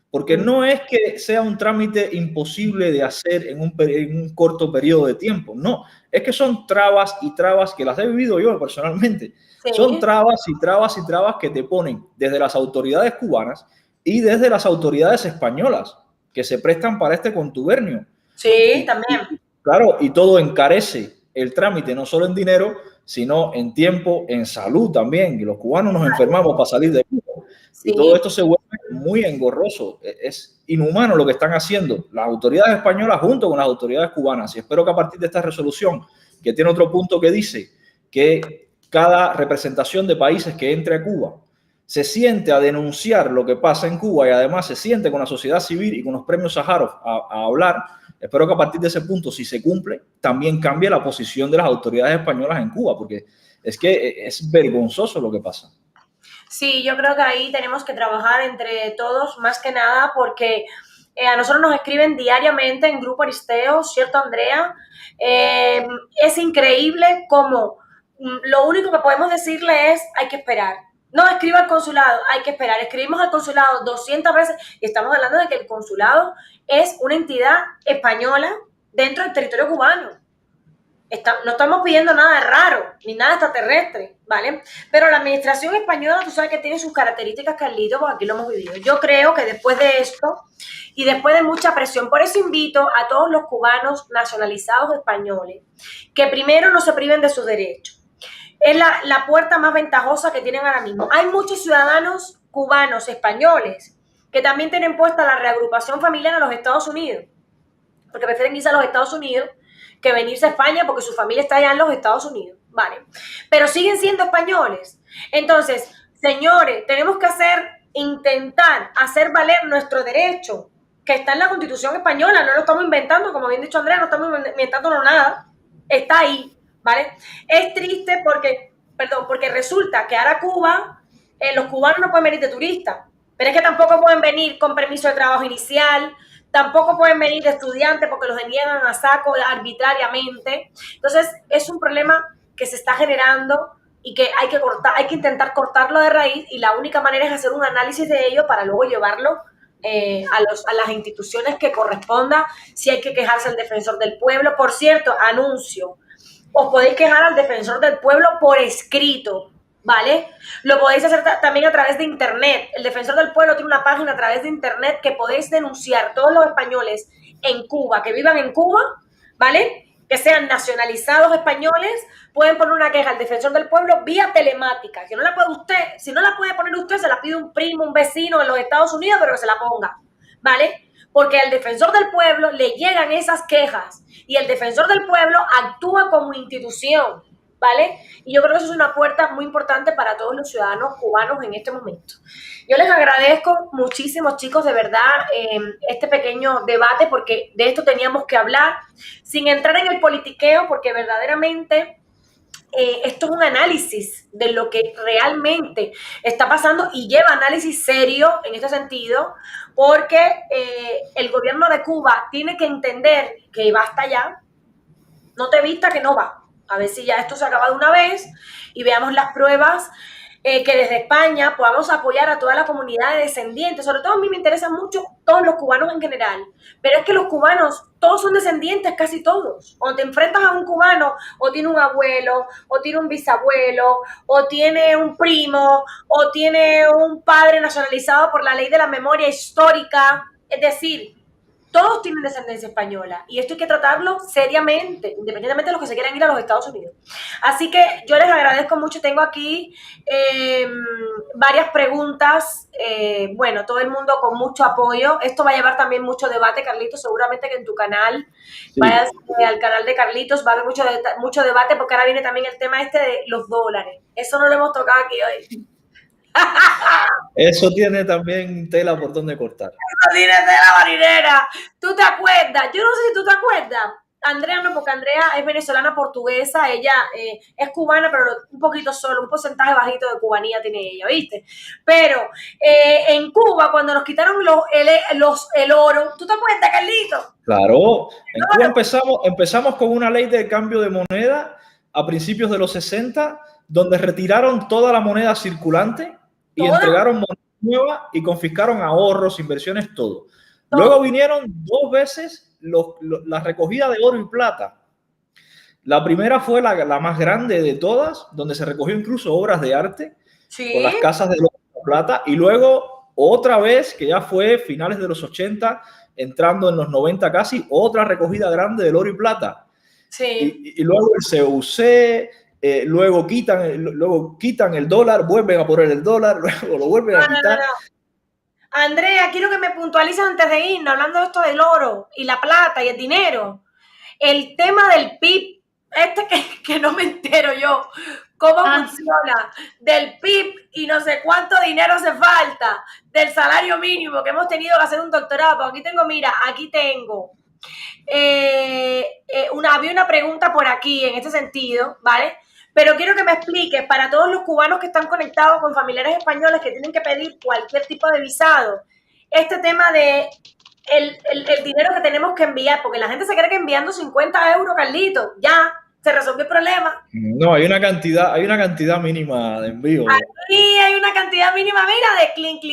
Porque no es que sea un trámite imposible de hacer en un corto periodo de tiempo, no, es que son trabas y trabas que las he vivido yo personalmente. Sí. Son trabas y trabas y trabas que te ponen desde las autoridades cubanas y desde las autoridades españolas que se prestan para este contubernio. Sí, también. Claro, y todo encarece el trámite, no solo en dinero, sino en tiempo, en salud también. Y los cubanos nos enfermamos para salir de Cuba. Sí. Y todo esto se vuelve muy engorroso. Es inhumano lo que están haciendo las autoridades españolas junto con las autoridades cubanas. Y espero que a partir de esta resolución, que tiene otro punto que dice que cada representación de países que entre a Cuba se siente a denunciar lo que pasa en Cuba y además se siente con la sociedad civil y con los premios Sájarov a hablar. Espero que a partir de ese punto, si se cumple, también cambie la posición de las autoridades españolas en Cuba, porque es que es vergonzoso lo que pasa. Sí, yo creo que ahí tenemos que trabajar entre todos, más que nada, porque a nosotros nos escriben diariamente en Grupo Aristeo, ¿cierto, Andrea? Es increíble cómo lo único que podemos decirle es hay que esperar. No, escriba al consulado, hay que esperar. Escribimos al consulado 200 veces y estamos hablando de que el consulado es una entidad española dentro del territorio cubano. No estamos pidiendo nada raro, ni nada extraterrestre, ¿vale? Pero la administración española, tú sabes que tiene sus características, Carlitos, porque aquí lo hemos vivido. Yo creo que después de esto y después de mucha presión, por eso invito a todos los cubanos nacionalizados españoles que primero no se priven de sus derechos. Es la puerta más ventajosa que tienen ahora mismo. Hay muchos ciudadanos cubanos españoles que también tienen puesta la reagrupación familiar en los Estados Unidos, porque prefieren irse a los Estados Unidos que venirse a España porque su familia está allá en los Estados Unidos, ¿vale? Pero siguen siendo españoles. Entonces, señores, tenemos que intentar hacer valer nuestro derecho, que está en la Constitución española, no lo estamos inventando, como bien dicho Andrea, no estamos inventándonos nada, está ahí, ¿vale? Es triste porque resulta que ahora Cuba, los cubanos no pueden venir de turistas, pero es que tampoco pueden venir con permiso de trabajo inicial, tampoco pueden venir de estudiantes porque los deniegan a saco arbitrariamente. Entonces, es un problema que se está generando y que hay que intentar cortarlo de raíz y la única manera es hacer un análisis de ello para luego llevarlo a las instituciones que corresponda, si hay que quejarse al defensor del pueblo. Por cierto, anuncio, os podéis quejar al defensor del pueblo por escrito, ¿vale? Lo podéis hacer también a través de internet. El defensor del pueblo tiene una página a través de internet que podéis denunciar todos los españoles en Cuba, que vivan en Cuba, ¿vale? Que sean nacionalizados españoles, pueden poner una queja al defensor del pueblo vía telemática. Si no la puede poner usted, se la pide un primo, un vecino en los Estados Unidos, pero que se la ponga, ¿vale? Porque al defensor del pueblo le llegan esas quejas y el defensor del pueblo actúa como institución, ¿vale? Y yo creo que eso es una puerta muy importante para todos los ciudadanos cubanos en este momento. Yo les agradezco muchísimo, chicos, de verdad, este pequeño debate, porque de esto teníamos que hablar, sin entrar en el politiqueo, porque verdaderamente esto es un análisis de lo que realmente está pasando y lleva análisis serio en este sentido, porque el gobierno de Cuba tiene que entender que basta ya, no te vista que no va. A ver si ya esto se acaba de una vez y veamos las pruebas, que desde España podamos apoyar a toda la comunidad de descendientes. Sobre todo a mí me interesan mucho todos los cubanos en general, pero es que los cubanos todos son descendientes, casi todos. O te enfrentas a un cubano, o tiene un abuelo, o tiene un bisabuelo, o tiene un primo, o tiene un padre nacionalizado por la ley de la memoria histórica. Es decir, todos tienen descendencia española y esto hay que tratarlo seriamente, independientemente de los que se quieran ir a los Estados Unidos. Así que yo les agradezco mucho. Tengo aquí varias preguntas. Bueno, todo el mundo con mucho apoyo. Esto va a llevar también mucho debate, Carlitos. Seguramente que en tu canal, sí, vayas al canal de Carlitos, va a haber mucho debate, porque ahora viene también el tema este de los dólares. Eso no lo hemos tocado aquí hoy. Eso tiene también tela por donde cortar. Eso tiene tela marinera. ¿Tú te acuerdas? Yo no sé si tú te acuerdas. Andrea no, porque Andrea es venezolana portuguesa, ella es cubana, pero un poquito solo, un porcentaje bajito de cubanía tiene ella, ¿viste? Pero en Cuba, cuando nos quitaron el oro, ¿tú te acuerdas, Carlito? Claro, en Cuba empezamos con una ley de cambio de moneda a principios de los 60, donde retiraron toda la moneda circulante y entregaron moneda nueva y confiscaron ahorros, inversiones, todo. Luego vinieron 2 veces la recogida de oro y plata. La primera fue la más grande de todas, donde se recogió incluso obras de arte, ¿sí?, con las casas de oro y plata. Y luego otra vez, que ya fue finales de los 80, entrando en los 90 casi, otra recogida grande del oro y plata. Sí. Y luego el CUC... luego quitan el dólar, vuelven a poner el dólar, luego lo vuelven a quitar. No. Andrea, quiero que me puntualices antes de irnos, hablando de esto del oro y la plata y el dinero. El tema del PIB, que no me entero yo, cómo funciona, del PIB y no sé cuánto dinero hace falta, del salario mínimo, que hemos tenido que hacer un doctorado. Aquí tengo, mira, aquí tengo. Había una pregunta por aquí en este sentido, ¿vale? Pero quiero que me expliques, para todos los cubanos que están conectados con familiares españoles que tienen que pedir cualquier tipo de visado, este tema de el dinero que tenemos que enviar, porque la gente se cree que enviando 50 euros, Carlito, ya se resolvió el problema. No, hay una cantidad mínima de envío. Aquí hay una cantidad mínima, mira, de clink.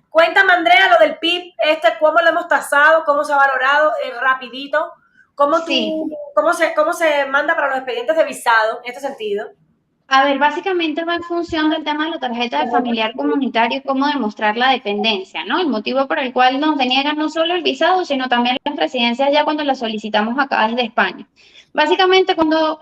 Cuéntame, Andrea, lo del PIB, cómo lo hemos tasado, cómo se ha valorado, rapidito. ¿Cómo se manda para los expedientes de visado en este sentido? A ver, básicamente va en función del tema de la tarjeta de familiar comunitario y cómo demostrar la dependencia, ¿no? El motivo por el cual nos deniegan no solo el visado, sino también las residencias ya cuando las solicitamos acá desde España. Básicamente, cuando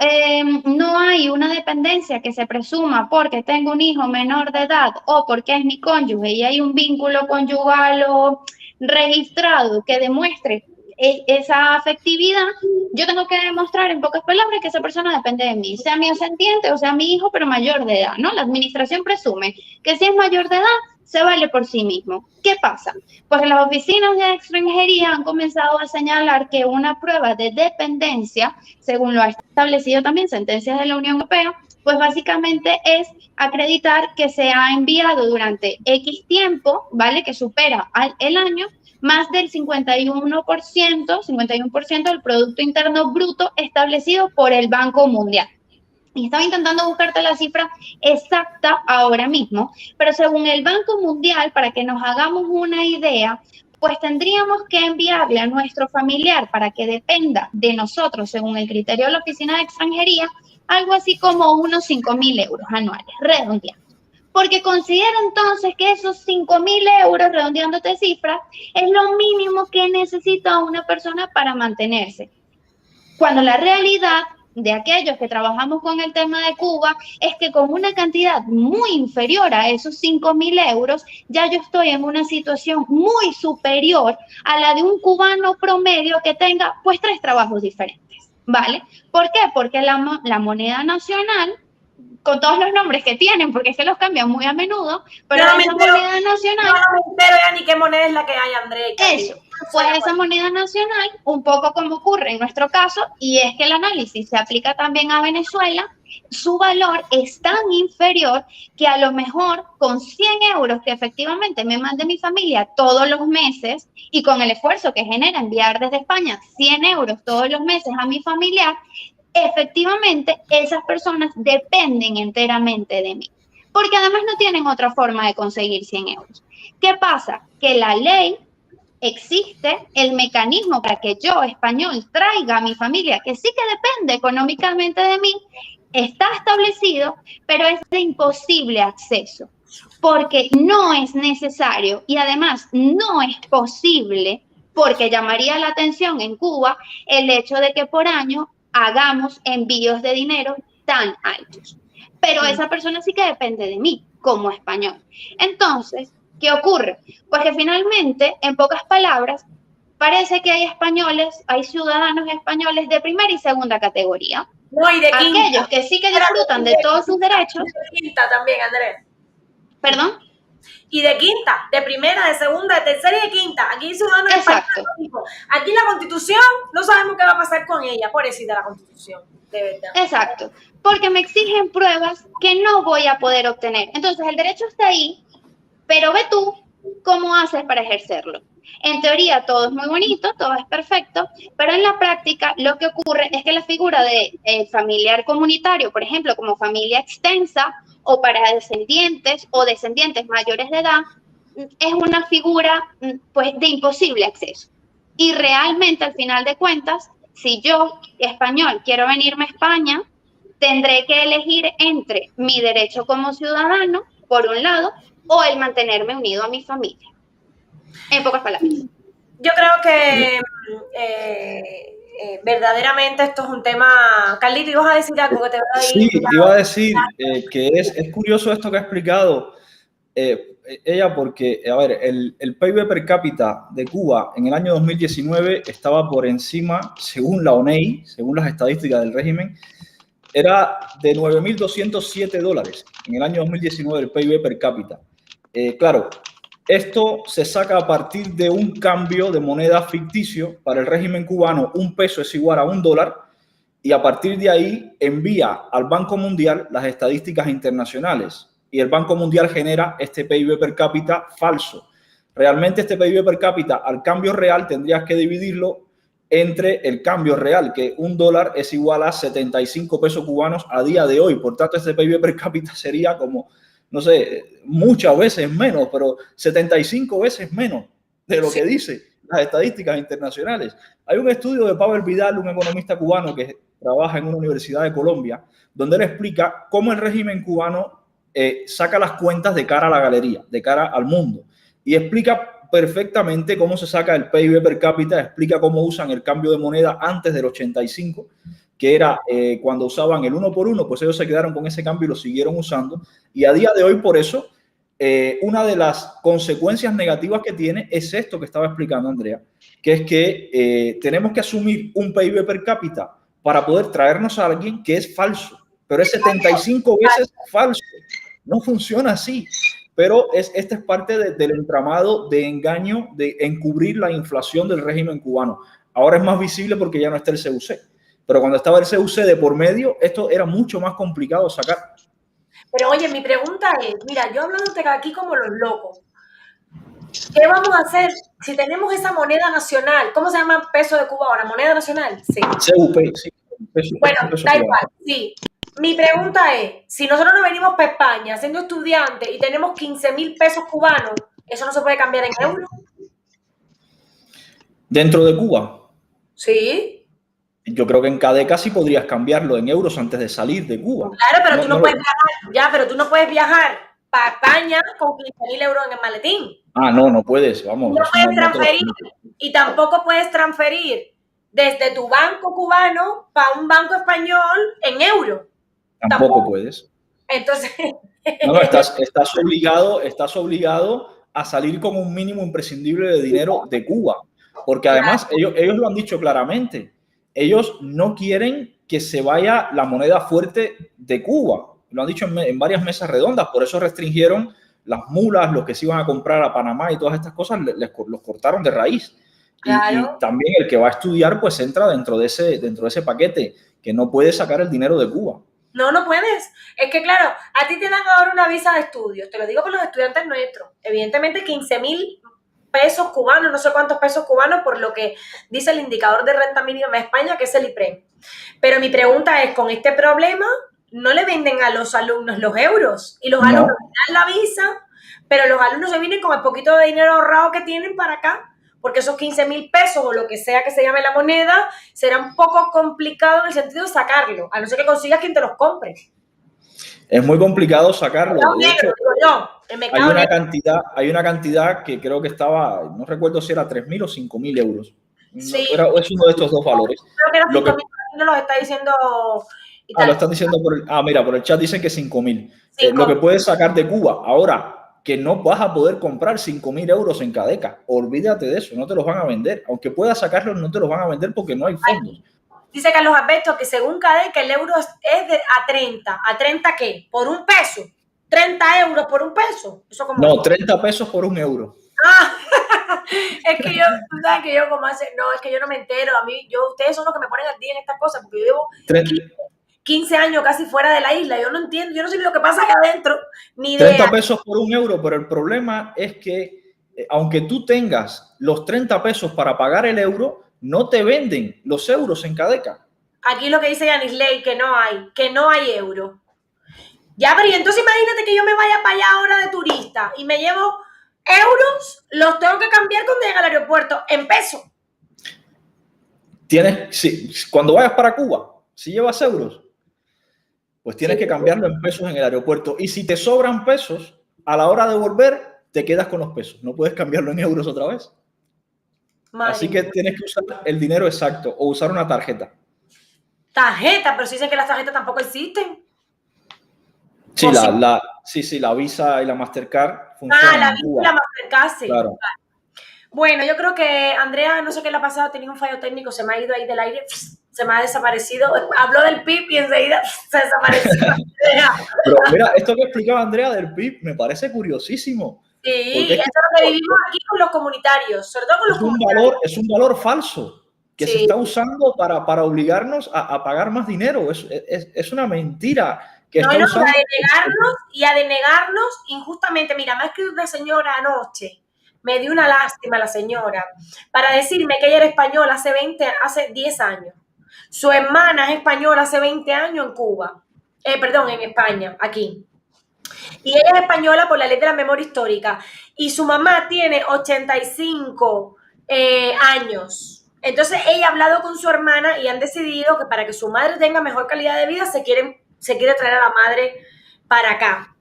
no hay una dependencia que se presuma porque tengo un hijo menor de edad o porque es mi cónyuge y hay un vínculo conyugal o registrado que demuestre esa afectividad, yo tengo que demostrar en pocas palabras que esa persona depende de mí, sea mi ascendiente o sea mi hijo, pero mayor de edad, ¿no? La administración presume que si es mayor de edad, se vale por sí mismo. ¿Qué pasa? Pues las oficinas de extranjería han comenzado a señalar que una prueba de dependencia, según lo ha establecido también sentencias de la Unión Europea, pues básicamente es acreditar que se ha enviado durante X tiempo, ¿vale? Que supera el año, más del 51% del Producto Interno Bruto establecido por el Banco Mundial. Y estaba intentando buscarte la cifra exacta ahora mismo, pero según el Banco Mundial, para que nos hagamos una idea, pues tendríamos que enviarle a nuestro familiar para que dependa de nosotros, según el criterio de la Oficina de Extranjería, algo así como unos 5.000 euros anuales, redondeando. Porque considera entonces que esos 5.000 euros, redondeándote cifras, es lo mínimo que necesita una persona para mantenerse. Cuando la realidad de aquellos que trabajamos con el tema de Cuba es que con una cantidad muy inferior a esos 5.000 euros, ya yo estoy en una situación muy superior a la de un cubano promedio que tenga pues 3 trabajos diferentes. ¿vale? ¿Por qué? Porque la moneda nacional, con todos los nombres que tienen, porque es que los cambian muy a menudo, pero Yo no me esa entero, moneda nacional... yo no me entero ya ni qué moneda es la que hay, André. Eso, pues esa moneda nacional, un poco como ocurre en nuestro caso, y es que el análisis se aplica también a Venezuela, su valor es tan inferior que a lo mejor con 100 euros que efectivamente me mande mi familia todos los meses y con el esfuerzo que genera enviar desde España 100 euros todos los meses a mi familiar, efectivamente esas personas dependen enteramente de mí, porque además no tienen otra forma de conseguir 100 euros. ¿Qué pasa? Que la ley existe el mecanismo para que yo, español, traiga a mi familia, que sí que depende económicamente de mí, está establecido, pero es de imposible acceso, porque no es necesario y además no es posible, porque llamaría la atención en Cuba el hecho de que por año hagamos envíos de dinero tan altos. Pero esa persona sí que depende de mí como español. Entonces, ¿qué ocurre? Pues que finalmente, en pocas palabras, parece que hay españoles, hay ciudadanos españoles de primera y segunda categoría. No, y de quinta. Aquellos que sí que disfrutan de todos sus derechos. De quinta también, Andrés. ¿Perdón? Y de quinta, de primera, de segunda, de tercera y de quinta. Aquí hay ciudadanos Exacto. Aquí la Constitución, no sabemos qué va a pasar con ella. Pobrecita la Constitución, de verdad. Exacto. Porque me exigen pruebas que no voy a poder obtener. Entonces, el derecho está ahí, pero ve tú cómo haces para ejercerlo. En teoría todo es muy bonito, todo es perfecto, pero en la práctica lo que ocurre es que la figura de familiar comunitario, por ejemplo, como familia extensa o para descendientes o descendientes mayores de edad, es una figura pues de imposible acceso. Y realmente al final de cuentas, si yo, español, quiero venirme a España, tendré que elegir entre mi derecho como ciudadano, por un lado, o el mantenerme unido a mi familia. En pocas palabras. Yo creo que verdaderamente esto es un tema... Carlito, ¿ibas a decir algo que te voy a decir? Sí, iba a decir que es curioso esto que ha explicado ella, porque, a ver, el PIB per cápita de Cuba en el año 2019 estaba por encima, según la ONEI, según las estadísticas del régimen, era de $9.207 en el año 2019 el PIB per cápita. Claro, esto se saca a partir de un cambio de moneda ficticio. Para el régimen cubano, un peso es igual a $1 y a partir de ahí envía al Banco Mundial las estadísticas internacionales y el Banco Mundial genera este PIB per cápita falso. Realmente este PIB per cápita al cambio real tendrías que dividirlo entre el cambio real, que $1 es igual a 75 pesos cubanos a día de hoy. Por tanto, este PIB per cápita sería como, no sé, muchas veces menos, pero 75 veces menos de lo que dice las estadísticas internacionales. Hay un estudio de Pavel Vidal, un economista cubano que trabaja en una universidad de Colombia, donde él explica cómo el régimen cubano saca las cuentas de cara a la galería, de cara al mundo, y explica perfectamente cómo se saca el PIB per cápita, explica cómo usan el cambio de moneda antes del 85, que era cuando usaban el 1 por 1, pues ellos se quedaron con ese cambio y lo siguieron usando. Y a día de hoy, por eso, una de las consecuencias negativas que tiene es esto que estaba explicando Andrea, que es que tenemos que asumir un PIB per cápita para poder traernos a alguien que es falso, pero es 75 veces falso. No funciona así. Pero esta es parte del entramado de engaño, de encubrir la inflación del régimen cubano. Ahora es más visible porque ya no está el CUC. Pero cuando estaba el CUC de por medio, esto era mucho más complicado sacar. Pero oye, mi pregunta es, mira, yo hablándote aquí como los locos, ¿qué vamos a hacer si tenemos esa moneda nacional? ¿Cómo se llama peso de Cuba ahora? ¿Moneda nacional? Sí. CUP, sí. Bueno, da igual, sí. Mi pregunta es, si nosotros nos venimos para España siendo estudiantes y tenemos 15.000 pesos cubanos, ¿eso no se puede cambiar en euros? ¿Dentro de Cuba? Sí. Yo creo que en Cadeca sí podrías cambiarlo en euros antes de salir de Cuba. Claro, pero tú no puedes viajar, ya, pero tú no puedes viajar para España con 15.000 euros en el maletín. Ah, no puedes, vamos. No puedes transferir y tampoco puedes transferir desde tu banco cubano para un banco español en euros. Tampoco puedes. Entonces... No, estás obligado a salir con un mínimo imprescindible de dinero de Cuba. Porque además ellos lo han dicho claramente. ellos no quieren que se vaya la moneda fuerte de Cuba. Lo han dicho en varias mesas redondas, por eso restringieron las mulas, los que se iban a comprar a Panamá y todas estas cosas, los cortaron de raíz. Claro. Y también el que va a estudiar, pues entra dentro de ese paquete, que no puede sacar el dinero de Cuba. No, no puedes. Es que, claro, a ti te dan ahora una visa de estudios. Te lo digo por los estudiantes nuestros. Evidentemente, 15,000 pesos cubanos, no sé cuántos pesos cubanos, por lo que dice el indicador de renta mínima de España, que es el IPREM. Pero mi pregunta es, con este problema, ¿no le venden a los alumnos los euros? Y los alumnos dan la visa, pero los alumnos se vienen con el poquito de dinero ahorrado que tienen para acá, porque esos 15,000 pesos o lo que sea que se llame la moneda, será un poco complicado en el sentido de sacarlo, a no ser que consigas quien te los compre. Es muy complicado sacarlo. De hecho, hay una cantidad que creo que estaba, no recuerdo si era 3.000 o 5.000 euros. Sí. Es uno de estos dos valores. Creo que era 5.000, no los está diciendo... lo están diciendo por el chat dicen que 5.000. Lo que puedes sacar de Cuba. Ahora, que no vas a poder comprar 5.000 euros en Cadeca. Olvídate de eso, no te los van a vender. Aunque puedas sacarlos, no te los van a vender porque no hay fondos. Dice Carlos Alberto que según Cadeca el euro es a 30. ¿A 30 qué? ¿Por un peso? ¿30 euros por un peso? Eso como... No, 30 pesos por un euro. Es que tú sabes que yo como hace... No, es que yo no me entero. Ustedes son los que me ponen al día en estas cosas porque yo llevo 15 años casi fuera de la isla, yo no entiendo, yo no sé lo que pasa acá adentro, ni idea. 30 pesos por un euro, pero el problema es que aunque tú tengas los 30 pesos para pagar el euro, no te venden los euros en Cadeca. Aquí lo que dice Yanisley, que no hay euro. Ya, pero y entonces imagínate que yo me vaya para allá ahora de turista y me llevo euros, los tengo que cambiar cuando llegue al aeropuerto en pesos. Cuando vayas para Cuba, si llevas euros, pues tienes que cambiarlo en pesos en el aeropuerto. Y si te sobran pesos, a la hora de volver, te quedas con los pesos. No puedes cambiarlo en euros otra vez. Así que tienes que usar el dinero exacto o usar una tarjeta. Tarjeta, pero si dicen que las tarjetas tampoco existen. Sí, la Visa y la Mastercard funcionan. La Visa y la Mastercard, sí. Claro. Bueno, yo creo que Andrea, no sé qué le ha pasado, tenía un fallo técnico, se me ha ido ahí del aire, se me ha desaparecido. Habló del PIB y enseguida se desapareció. Pero mira, esto que explicaba Andrea del PIB me parece curiosísimo. Sí, eso es lo que vivimos aquí con los comunitarios, sobre todo con los comunitarios. Es un valor falso que se está usando para obligarnos a pagar más dinero. Es una mentira. A denegarnos injustamente. Mira, me ha escrito una señora anoche, me dio una lástima la señora, para decirme que ella era española hace 10 años. Su hermana es española hace 20 años en Cuba. En España, aquí. Y ella es española por la ley de la memoria histórica. Y su mamá tiene 85 años. Entonces ella ha hablado con su hermana y han decidido que para que su madre tenga mejor calidad de vida se quiere traer a la madre para acá.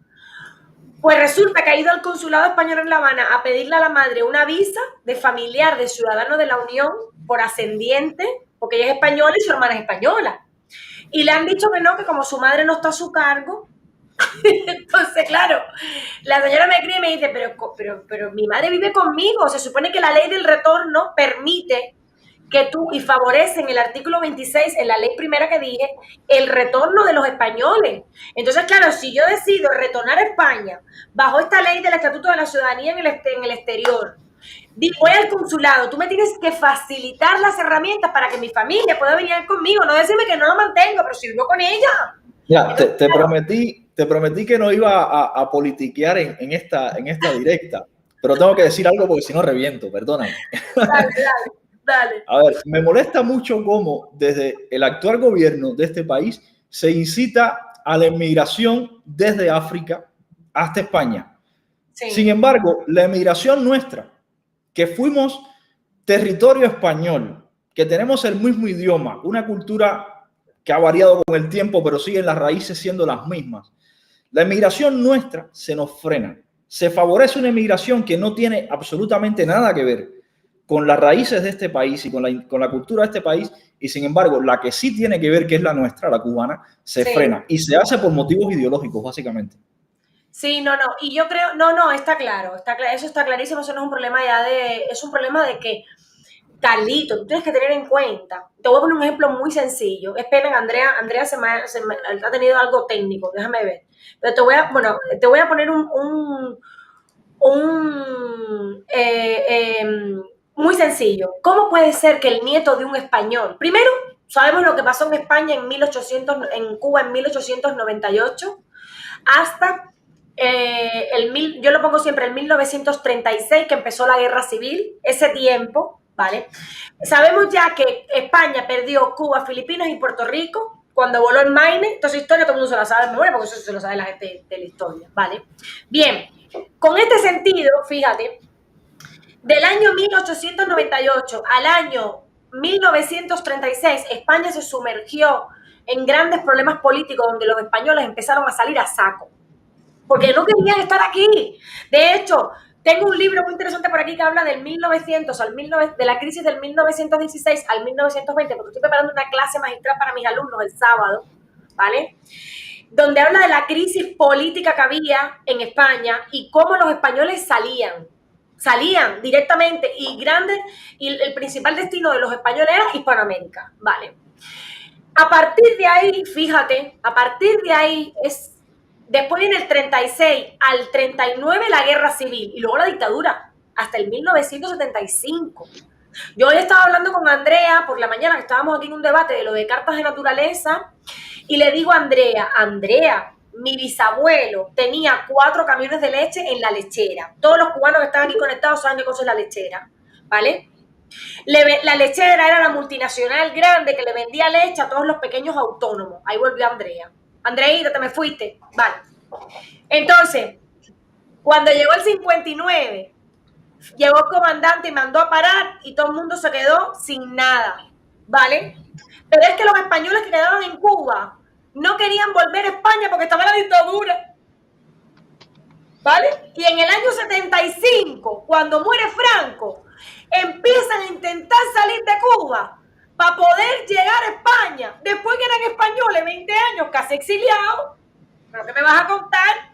Pues resulta que ha ido al consulado español en La Habana a pedirle a la madre una visa de familiar, de ciudadano de la Unión, por ascendiente, porque ella es española y su hermana es española. Y le han dicho que no, que como su madre no está a su cargo. Entonces, claro, la señora me escribe y me dice, pero mi madre vive conmigo. Se supone que la ley del retorno permite que tú, y favorece en el artículo 26, en la ley primera que dije, el retorno de los españoles. Entonces, claro, si yo decido retornar a España bajo esta ley del Estatuto de la Ciudadanía en el exterior, voy al consulado, tú me tienes que facilitar las herramientas para que mi familia pueda venir conmigo, no decirme que no la mantengo, pero si vivo con ella. Ya, te prometí que no iba a politiquear en esta directa, pero tengo que decir algo porque si no reviento, perdóname. Dale. A ver, me molesta mucho cómo desde el actual gobierno de este país se incita a la emigración desde África hasta España. Sí. Sin embargo, la emigración nuestra, que fuimos territorio español, que tenemos el mismo idioma, una cultura que ha variado con el tiempo, pero siguen las raíces siendo las mismas. La emigración nuestra se nos frena. Se favorece una emigración que no tiene absolutamente nada que ver con las raíces de este país y con la cultura de este país, y sin embargo, la que sí tiene que ver, que es la nuestra, la cubana, se frena. Y se hace por motivos ideológicos, básicamente. Sí, y yo creo, está claro, eso está clarísimo, eso no es un problema es un problema de que Carlito, tú tienes que tener en cuenta, te voy a poner un ejemplo muy sencillo. Esperen, Andrea ha tenido algo técnico, déjame ver. Pero te voy a poner muy sencillo. ¿Cómo puede ser que el nieto de un español, primero, sabemos lo que pasó en España en Cuba en 1898, hasta yo lo pongo siempre en 1936, que empezó la guerra civil, ese tiempo, ¿vale? Sabemos ya que España perdió Cuba, Filipinas y Puerto Rico cuando voló el Maine. Entonces, historia todo el mundo se la sabe de memoria, porque eso se lo sabe la gente de la historia, ¿vale? Bien, con este sentido, fíjate, del año 1898 al año 1936, España se sumergió en grandes problemas políticos donde los españoles empezaron a salir a saco porque no querían estar aquí. De hecho, tengo un libro muy interesante por aquí que habla del 1900 de la crisis del 1916 al 1920, porque estoy preparando una clase magistral para mis alumnos el sábado, ¿vale? Donde habla de la crisis política que había en España y cómo los españoles salían directamente y el principal destino de los españoles era Hispanoamérica, ¿vale? A partir de ahí, fíjate, después viene el 36 al 39 la guerra civil y luego la dictadura hasta el 1975. Yo hoy estaba hablando con Andrea por la mañana, que estábamos aquí en un debate de lo de cartas de naturaleza, y le digo a Andrea, mi bisabuelo tenía 4 camiones de leche en la lechera. Todos los cubanos que están aquí conectados saben qué cosa es la lechera, ¿vale? La lechera era la multinacional grande que le vendía leche a todos los pequeños autónomos. Ahí volvió Andrea. Andreita, te me fuiste. Vale. Entonces, cuando llegó el 59, llegó el comandante y mandó a parar y todo el mundo se quedó sin nada. ¿Vale? Pero es que los españoles que quedaban en Cuba no querían volver a España porque estaba la dictadura. ¿Vale? Y en el año 75, cuando muere Franco, empiezan a intentar salir de Cuba para poder llegar a España. Después que eran españoles, 20 años, casi exiliados. ¿Pero qué me vas a contar?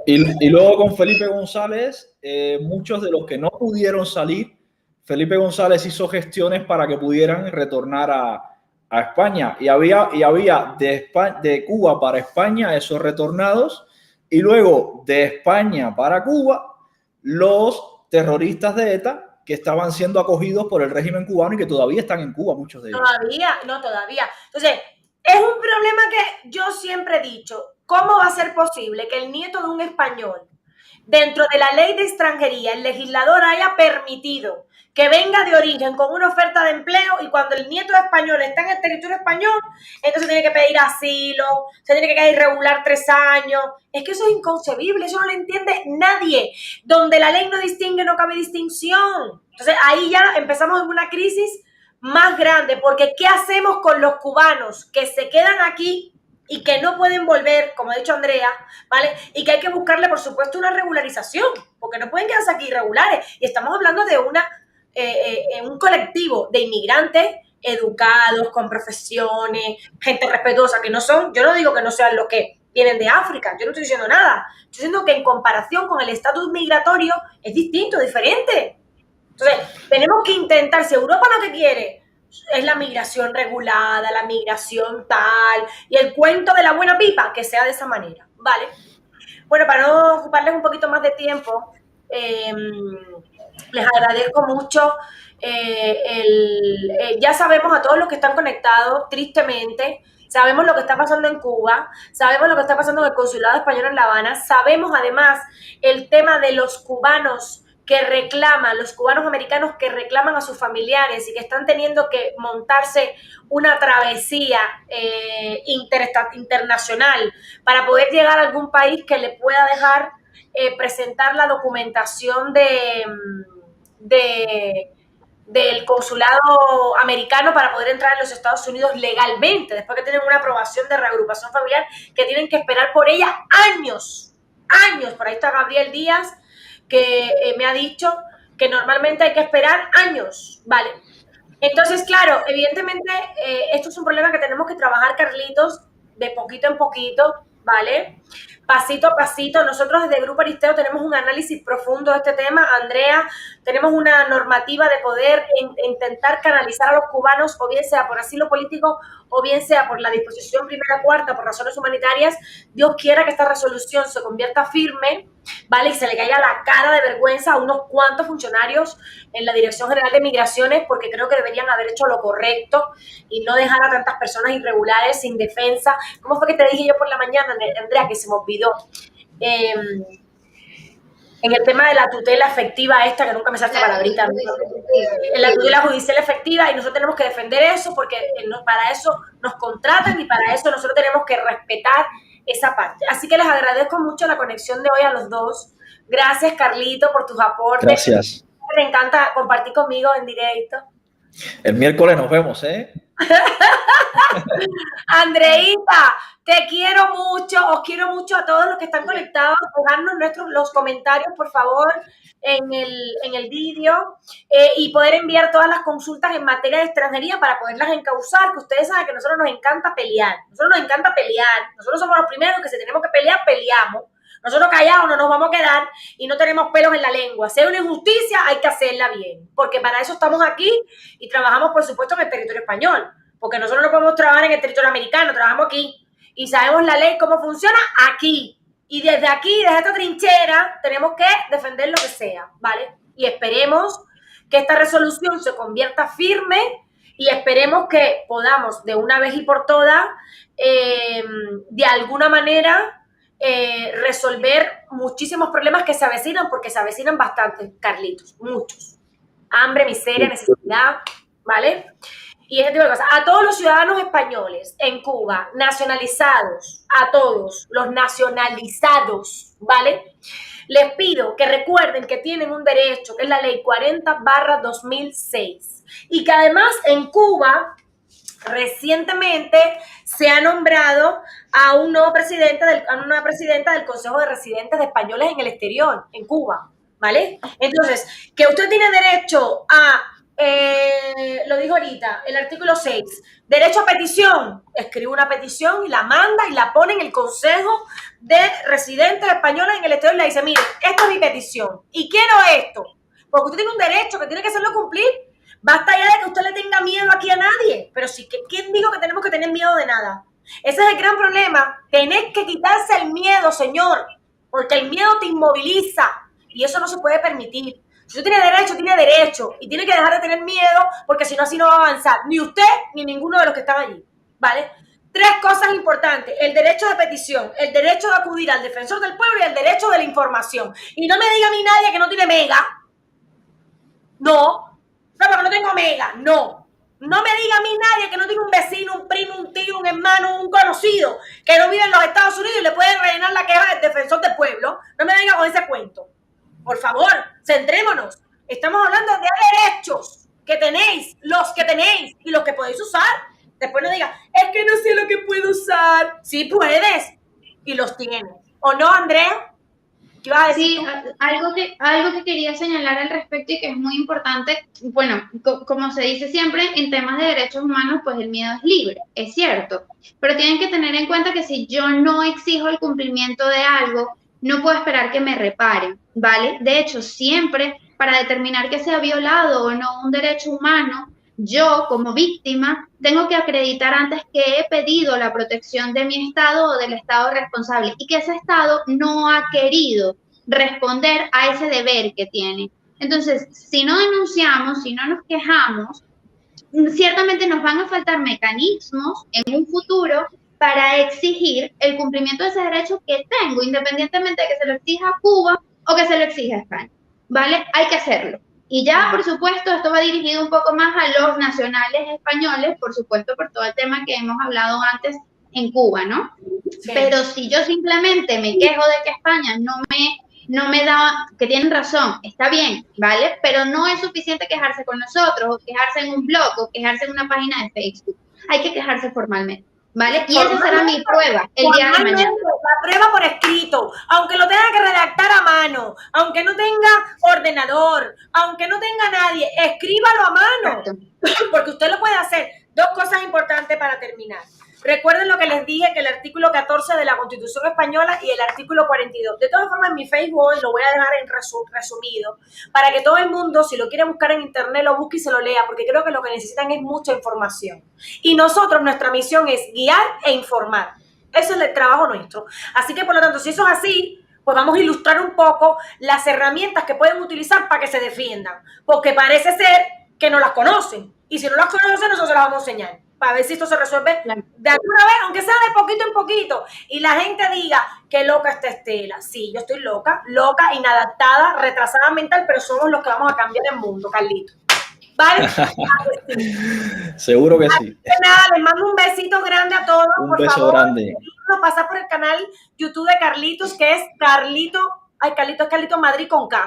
Y luego con Felipe González, muchos de los que no pudieron salir, Felipe González hizo gestiones para que pudieran retornar a España. Y había de Cuba para España esos retornados, y luego de España para Cuba los terroristas de ETA que estaban siendo acogidos por el régimen cubano y que todavía están en Cuba, muchos de ellos. Todavía. Entonces, es un problema que yo siempre he dicho. ¿Cómo va a ser posible que el nieto de un español, dentro de la ley de extranjería, el legislador haya permitido que venga de origen con una oferta de empleo y cuando el nieto de español está en el territorio español, entonces tiene que pedir asilo, se tiene que quedar irregular 3 años? Es que eso es inconcebible, eso no lo entiende nadie. Donde la ley no distingue, no cabe distinción. Entonces ahí ya empezamos en una crisis más grande, porque ¿qué hacemos con los cubanos que se quedan aquí y que no pueden volver, como ha dicho Andrea, ¿vale? Y que hay que buscarle, por supuesto, una regularización, porque no pueden quedarse aquí irregulares. Y estamos hablando de un colectivo de inmigrantes educados, con profesiones, gente respetuosa, que no son, yo no digo que no sean los que vienen de África, yo no estoy diciendo nada. Estoy diciendo que en comparación con el estatus migratorio es distinto, diferente. Entonces, tenemos que intentar, si Europa lo que quiere es la migración regulada, la migración tal, y el cuento de la buena pipa, que sea de esa manera, ¿vale? Bueno, para no ocuparles un poquito más de tiempo, les agradezco mucho. Ya sabemos a todos los que están conectados, tristemente, sabemos lo que está pasando en Cuba, sabemos lo que está pasando en el Consulado Español en La Habana, sabemos además el tema de los cubanos que reclaman, los cubanos americanos que reclaman a sus familiares y que están teniendo que montarse una travesía internacional para poder llegar a algún país que le pueda dejar presentar la documentación del consulado americano para poder entrar en los Estados Unidos legalmente, después que tienen una aprobación de reagrupación familiar que tienen que esperar por ella años. Por ahí está Gabriel Díaz, que me ha dicho que normalmente hay que esperar años, ¿vale? Entonces, claro, evidentemente esto es un problema que tenemos que trabajar, Carlitos, de poquito en poquito, ¿vale? Pasito a pasito. Nosotros desde Grupo Aristeo tenemos un análisis profundo de este tema. Andrea, tenemos una normativa de poder intentar canalizar a los cubanos, o bien sea por asilo político, o bien sea por la disposición primera cuarta, por razones humanitarias. Dios quiera que esta resolución se convierta firme, ¿vale? Y se le caiga la cara de vergüenza a unos cuantos funcionarios en la Dirección General de Migraciones, porque creo que deberían haber hecho lo correcto y no dejar a tantas personas irregulares sin defensa. ¿Cómo fue que te dije yo por la mañana, Andrea, que se me olvidó? En el tema de la tutela efectiva esta, que nunca me sale esta palabrita. En la tutela judicial efectiva, y nosotros tenemos que defender eso porque para eso nos contratan y para eso nosotros tenemos que respetar esa parte. Así que les agradezco mucho la conexión de hoy a los dos. Gracias, Carlito, por tus aportes. Gracias. Me encanta compartir conmigo en directo. El miércoles nos vemos, ¿eh? Andreita, te quiero mucho, os quiero mucho a todos los que están conectados. Dejarnos los comentarios, por favor, en el vídeo y poder enviar todas las consultas en materia de extranjería para poderlas encauzar, que ustedes saben que a nosotros nos encanta pelear. Nosotros somos los primeros que si tenemos que pelear, peleamos. Nosotros callados no nos vamos a quedar y no tenemos pelos en la lengua. Si hay una injusticia, hay que hacerla bien, porque para eso estamos aquí y trabajamos, por supuesto, en el territorio español, porque nosotros no podemos trabajar en el territorio americano, trabajamos aquí y sabemos la ley, cómo funciona aquí. Y desde aquí, desde esta trinchera, tenemos que defender lo que sea, ¿vale? Y esperemos que esta resolución se convierta firme y esperemos que podamos, de una vez y por todas, de alguna manera, resolver muchísimos problemas que se avecinan, porque se avecinan bastantes, Carlitos, muchos. Hambre, miseria, necesidad, ¿vale? Y ese tipo de cosas. A todos los ciudadanos españoles en Cuba, nacionalizados, a todos los nacionalizados, ¿vale? Les pido que recuerden que tienen un derecho, que es la ley 40/2006, y que además en Cuba recientemente se ha nombrado a una presidenta del Consejo de Residentes de Españoles en el Exterior, en Cuba, ¿vale? Entonces, que usted tiene derecho a, lo dijo ahorita, el artículo 6, derecho a petición, escribe una petición y la manda y la pone en el Consejo de Residentes Españoles en el Exterior y le dice, mire, esta es mi petición y quiero esto, porque usted tiene un derecho que tiene que hacerlo cumplir. Basta ya de que usted le tenga miedo aquí a nadie. Pero sí, ¿quién dijo que tenemos que tener miedo de nada? Ese es el gran problema. Tenés que quitarse el miedo, señor. Porque el miedo te inmoviliza. Y eso no se puede permitir. Si usted tiene derecho, tiene derecho. Y tiene que dejar de tener miedo, porque si no, así no va a avanzar. Ni usted, ni ninguno de los que están allí. ¿Vale? 3 cosas importantes. El derecho de petición, el derecho de acudir al defensor del pueblo y el derecho de la información. Y no me diga a mí nadie que no tiene mega. No, porque no tengo mega, no. No me diga a mí nadie que no tiene un vecino, un primo, un tío, un hermano, un conocido que no vive en los Estados Unidos y le puede rellenar la queja del defensor del pueblo. No me venga con ese cuento. Por favor, centrémonos. Estamos hablando de derechos que tenéis, los que tenéis y los que podéis usar. Después no diga, es que no sé lo que puedo usar. Sí puedes y los tienes. ¿O no, Andrea? Sí, algo que quería señalar al respecto y que es muy importante, bueno, como se dice siempre, en temas de derechos humanos, pues el miedo es libre, es cierto, pero tienen que tener en cuenta que si yo no exijo el cumplimiento de algo, no puedo esperar que me reparen, ¿vale? De hecho, siempre para determinar que se ha violado o no un derecho humano, yo como víctima tengo que acreditar antes que he pedido la protección de mi Estado o del Estado responsable y que ese Estado no ha querido responder a ese deber que tiene. Entonces, si no denunciamos, si no nos quejamos, ciertamente nos van a faltar mecanismos en un futuro para exigir el cumplimiento de ese derecho que tengo, independientemente de que se lo exija a Cuba o que se lo exija a España, ¿vale? Hay que hacerlo. Y ya, por supuesto, esto va dirigido un poco más a los nacionales españoles, por supuesto, por todo el tema que hemos hablado antes en Cuba, ¿no? Sí. Pero si yo simplemente me quejo de que España no me da, que tienen razón, está bien, ¿vale? Pero no es suficiente quejarse con nosotros, o quejarse en un blog, o quejarse en una página de Facebook. Hay que quejarse formalmente, ¿vale? Y esa será mi prueba el día de mañana. La prueba por escrito, aunque lo tenga que redactar a mano, aunque no tenga ordenador, aunque no tenga nadie, escríbalo a mano. Exacto. Porque usted lo puede hacer. 2 cosas importantes para terminar. Recuerden lo que les dije, que el artículo 14 de la Constitución Española y el artículo 42. De todas formas, en mi Facebook hoy lo voy a dejar en resumido, para que todo el mundo, si lo quiere buscar en internet, lo busque y se lo lea, porque creo que lo que necesitan es mucha información. Y nosotros, nuestra misión es guiar e informar. Eso es el trabajo nuestro. Así que, por lo tanto, si eso es así, pues vamos a ilustrar un poco las herramientas que pueden utilizar para que se defiendan. Porque parece ser que no las conocen. Y si no las conocen, nosotros se las vamos a enseñar. Para ver si esto se resuelve de alguna vez, aunque sea de poquito en poquito. Y la gente diga, qué loca está Estela. Sí, yo estoy loca, inadaptada, retrasada mental, pero somos los que vamos a cambiar el mundo, Carlito. ¿Vale? Seguro que sí. Así que nada, les mando un besito grande a todos. Un por beso favor, grande. Pasar por el canal YouTube de Carlitos, que es Carlito Madrid con K.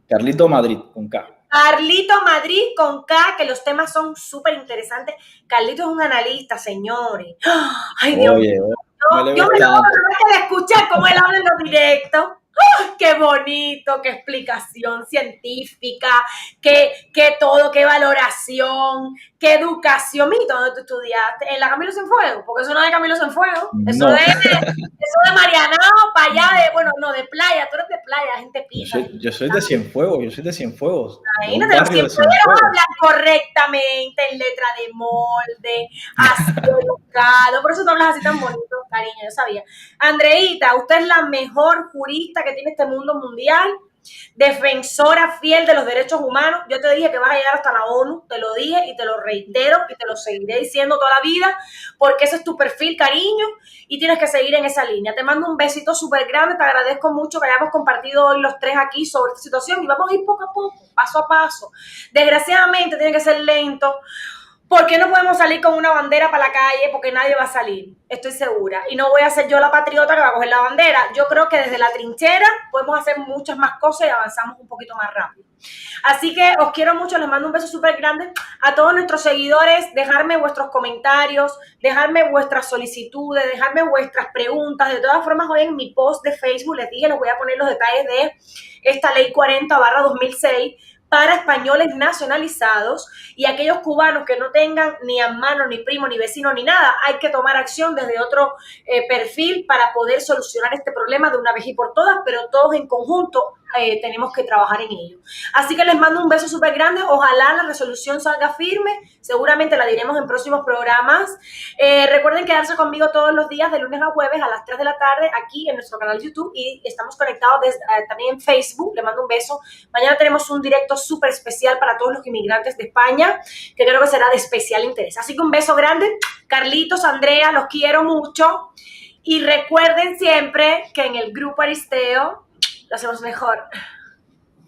Carlito Madrid con K. Carlito Madrid con K, que los temas son súper interesantes. Carlito es un analista, señores. Ay, Dios mío. Yo me lo voy a escuchar cómo él habla en los directos. Qué bonito, qué explicación científica, qué todo, qué valoración, qué educación. Mira, ¿dónde tú estudiaste? ¿En la Camilo Cienfuegos? Porque eso no es de Camilo Cienfuegos. Eso, no. Eso de Marianao, para allá, de playa. Tú eres de playa, gente pija. Yo soy de Cienfuegos, Imagínate, los cienfuegos hablan correctamente, en letra de molde, así educado. Por eso tú hablas así tan bonito, cariño, yo sabía. Andreita, usted es la mejor jurista que tiene este mundo mundial, defensora fiel de los derechos humanos. Yo te dije que vas a llegar hasta la ONU, te lo dije y te lo reitero y te lo seguiré diciendo toda la vida, porque ese es tu perfil, cariño, y tienes que seguir en esa línea. Te mando un besito súper grande, te agradezco mucho que hayamos compartido hoy los tres aquí sobre esta situación y vamos a ir poco a poco, paso a paso. Desgraciadamente tiene que ser lento. ¿Por qué no podemos salir con una bandera para la calle? Porque nadie va a salir, estoy segura. Y no voy a ser yo la patriota que va a coger la bandera. Yo creo que desde la trinchera podemos hacer muchas más cosas y avanzamos un poquito más rápido. Así que os quiero mucho, les mando un beso súper grande a todos nuestros seguidores. Dejarme vuestros comentarios, dejarme vuestras solicitudes, dejarme vuestras preguntas. De todas formas, hoy en mi post de Facebook les dije, les voy a poner los detalles de esta ley 40/2006, para españoles nacionalizados y aquellos cubanos que no tengan ni hermano, ni primo, ni vecino, ni nada. Hay que tomar acción desde otro perfil para poder solucionar este problema de una vez y por todas, pero todos en conjunto tenemos que trabajar en ello. Así que les mando un beso súper grande. Ojalá la resolución salga firme. Seguramente la diremos en próximos programas. Recuerden quedarse conmigo todos los días de lunes a jueves a las 3 de la tarde aquí en nuestro canal YouTube y estamos conectados también en Facebook. Les mando un beso. Mañana tenemos un directo súper especial para todos los inmigrantes de España, que creo que será de especial interés. Así que un beso grande. Carlitos, Andrea, los quiero mucho. Y recuerden siempre que en el Grupo Aristeo lo hacemos mejor.